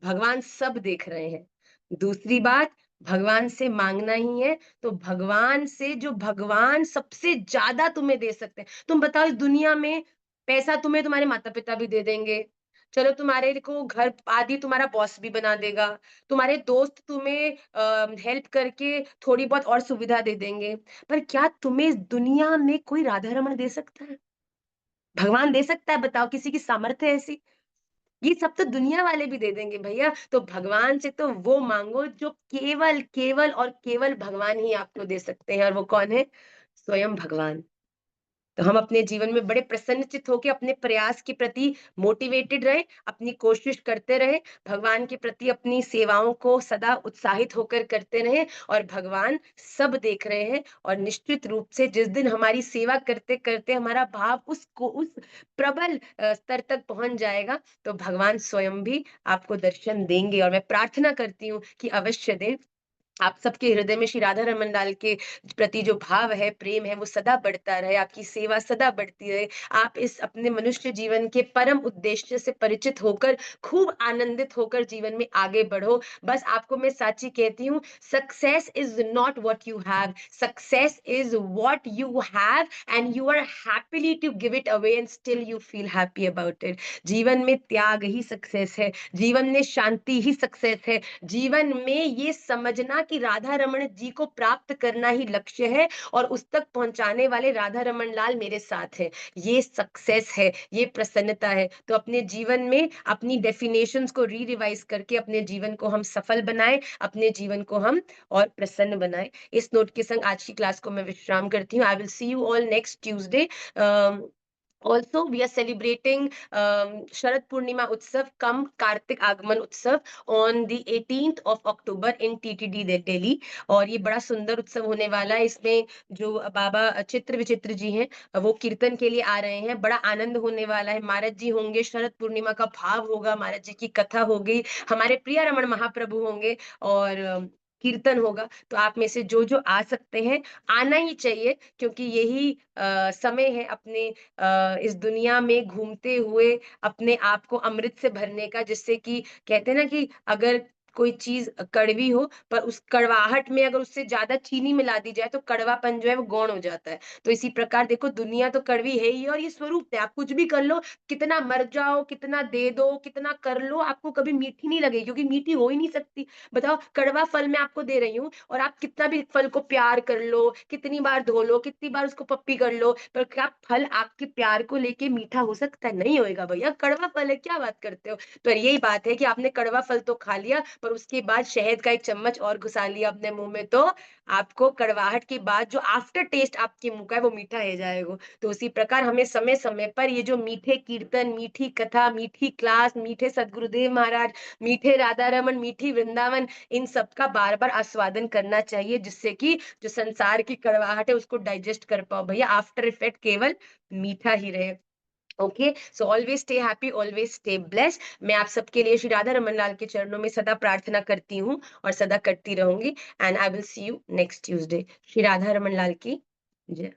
भगवान सब देख रहे हैं। दूसरी बात, भगवान से माँगना ही है, तो भगवान से जो भगवान सबसे ज़्यादा तुम्हें दे सकते हैं। तुम बताओ इस दुनिया में पैसा तुम्हें तुम्हारे माता-पिता भी दे देंगे। चलो तुम्हारे को घर आदि तुम्हारा बॉस भी बना देगा। तुम्हारे दोस्त तुम्हें हेल्प करके थोड़ी बहुत और सुविधा दे देंगे। पर क्या तुम्हें इस दुनिया में कोई राधा-रमण दे सकता है? भगवान दे सकता है बताओ किसी की सामर्थ्य है ऐसी? ये सब तो दुनिया वाले भी दे देंगे भैया, तो भगवान से तो वो माँगो जो केवल और केवल भगवान ही आपको दे सकते हैं और वो कौन है? स्वयं भगवान। तो हम अपने जीवन में बड़े प्रसन्नचित्त होके अपने प्रयास के प्रति मोटिवेटेड रहें, अपनी कोशिश करते रहें, भगवान के प्रति अपनी सेवाओं को सदा उत्साहित होकर करते रहें और भगवान सब देख रहे हैं और निश्चित रूप से जिस दिन हमारी सेवा करते-करते हमारा भाव उस प्रबल स्तर तक पहुँच जाएगा, तो भगवान स्वयं भी आपको दर्शन देंगे और मैं प्रार्थना करती हूँ कि अवश्य दें। आप सबके हृदय में श्री राधा रमन लाल के प्रति जो भाव है, प्रेम है, वो सदा बढ़ता रहे, आपकी सेवा सदा बढ़ती रहे। आप इस अपने मनुष्य जीवन के परम उद्देश्य से परिचित होकर, खूब आनंदित होकर जीवन में आगे बढ़ो। बस आपको मैं साची कहती हूँ, success is not what you have, success is what you have and you are happily to give it away and still you feel happy about it. जीवन में त्याग ही सक्सेस है, जीवन में शांति ही सक्सेस है, जीवन में ये समझना कि राधा रमण जी को प्राप्त करना ही लक्ष्य है और उस तक पहुंचाने वाले राधा रमन लाल मेरे साथ हैं। ये सक्सेस है, ये प्रसन्नता है। तो अपने जीवन में अपनी डेफिनेशंस को रिवाइज करके अपने जीवन को हम सफल बनाएं, अपने जीवन को हम और प्रसन्न बनाएं। इस नोट के संग आज की क्लास को मैं विश्राम करती हूँ। आई will see you all next Tuesday. Also, we are celebrating Sharad Purnima Utsav cum Kartik Agman Utsav on the 18th of October in TTD Delhi और ये बड़ा सुंदर उत्सव होने वाला है। इसमें जो बाबा चित्र विचित्र जी हैं वो कीर्तन के लिए आ रहे हैं। बड़ा आनंद होने वाला है। महाराज जी होंगे, शरद पूर्णिमा का भाव होगा, महाराज जी की कथा होगी, हमारे प्रिय रमण महाप्रभु होंगे और कीर्तन होगा। तो आप में से जो-जो आ सकते हैं, आना ही चाहिए क्योंकि यही समय है अपने इस दुनिया में घूमते हुए अपने आप को अमृत से भरने का जिससे कि कहते हैं ना कि अगर कोई चीज़ कड़वी हो पर उस कड़वाहट में अगर उससे ज़्यादा चीनी मिला दी जाए तो कड़वापन जो है वो गौण हो जाता है। तो इसी प्रकार देखो दुनिया तो कड़वी है ही और ये स्वरूप है। आप कुछ भी कर लो, कितना मर जाओ, कितना दे दो, कितना कर लो, आपको कभी मीठी नहीं लगेगी क्योंकि मीठी हो ही नहीं सकती। बताओ कड़वा फल मैं आपको दे रही हूँ और आप कितना भी फल को प्यार कर लो, कितनी बार धो लो, कितनी बार उसको पप्पी कर लो, पर क्या फल आपके प्यार को लेके मीठा हो सकता है? नहीं होएगा भैया, कड़वा फल है, क्या बात करते हो? तो यही बात है कि आपने कड़वा फल तो खा लिया, और उसके बाद शहद का 1 चम्मच और घुसा लिया अपने मुँह में, तो आपको कड़वाहट के बाद जो आफ्टर टेस्ट आपके मुँह का है वो मीठा है जाएगा। तो उसी प्रकार हमें समय-समय पर ये जो मीठे कीर्तन, मीठी कथा, मीठी क्लास, मीठे सद्गुरुदेव महाराज, मीठे राधा रमन, मीठी वृंदावन, इन सब का बार-बार आस्वादन करना चाहिए, जिससे कि जो संसार की कड़वाहट है उसको डाइजेस्ट कर पाओ। भैया आफ्टर इफेक्ट केवल मीठा ही रहे। Okay, so always stay happy, always stay blessed. मैं आप सबके लिए श्री राधा रमन लाल के चरणों में सदा प्रार्थना करती हूँ और सदा करती रहूंगी। And I will see you next Tuesday. Shri Radha Raman Lal की जय।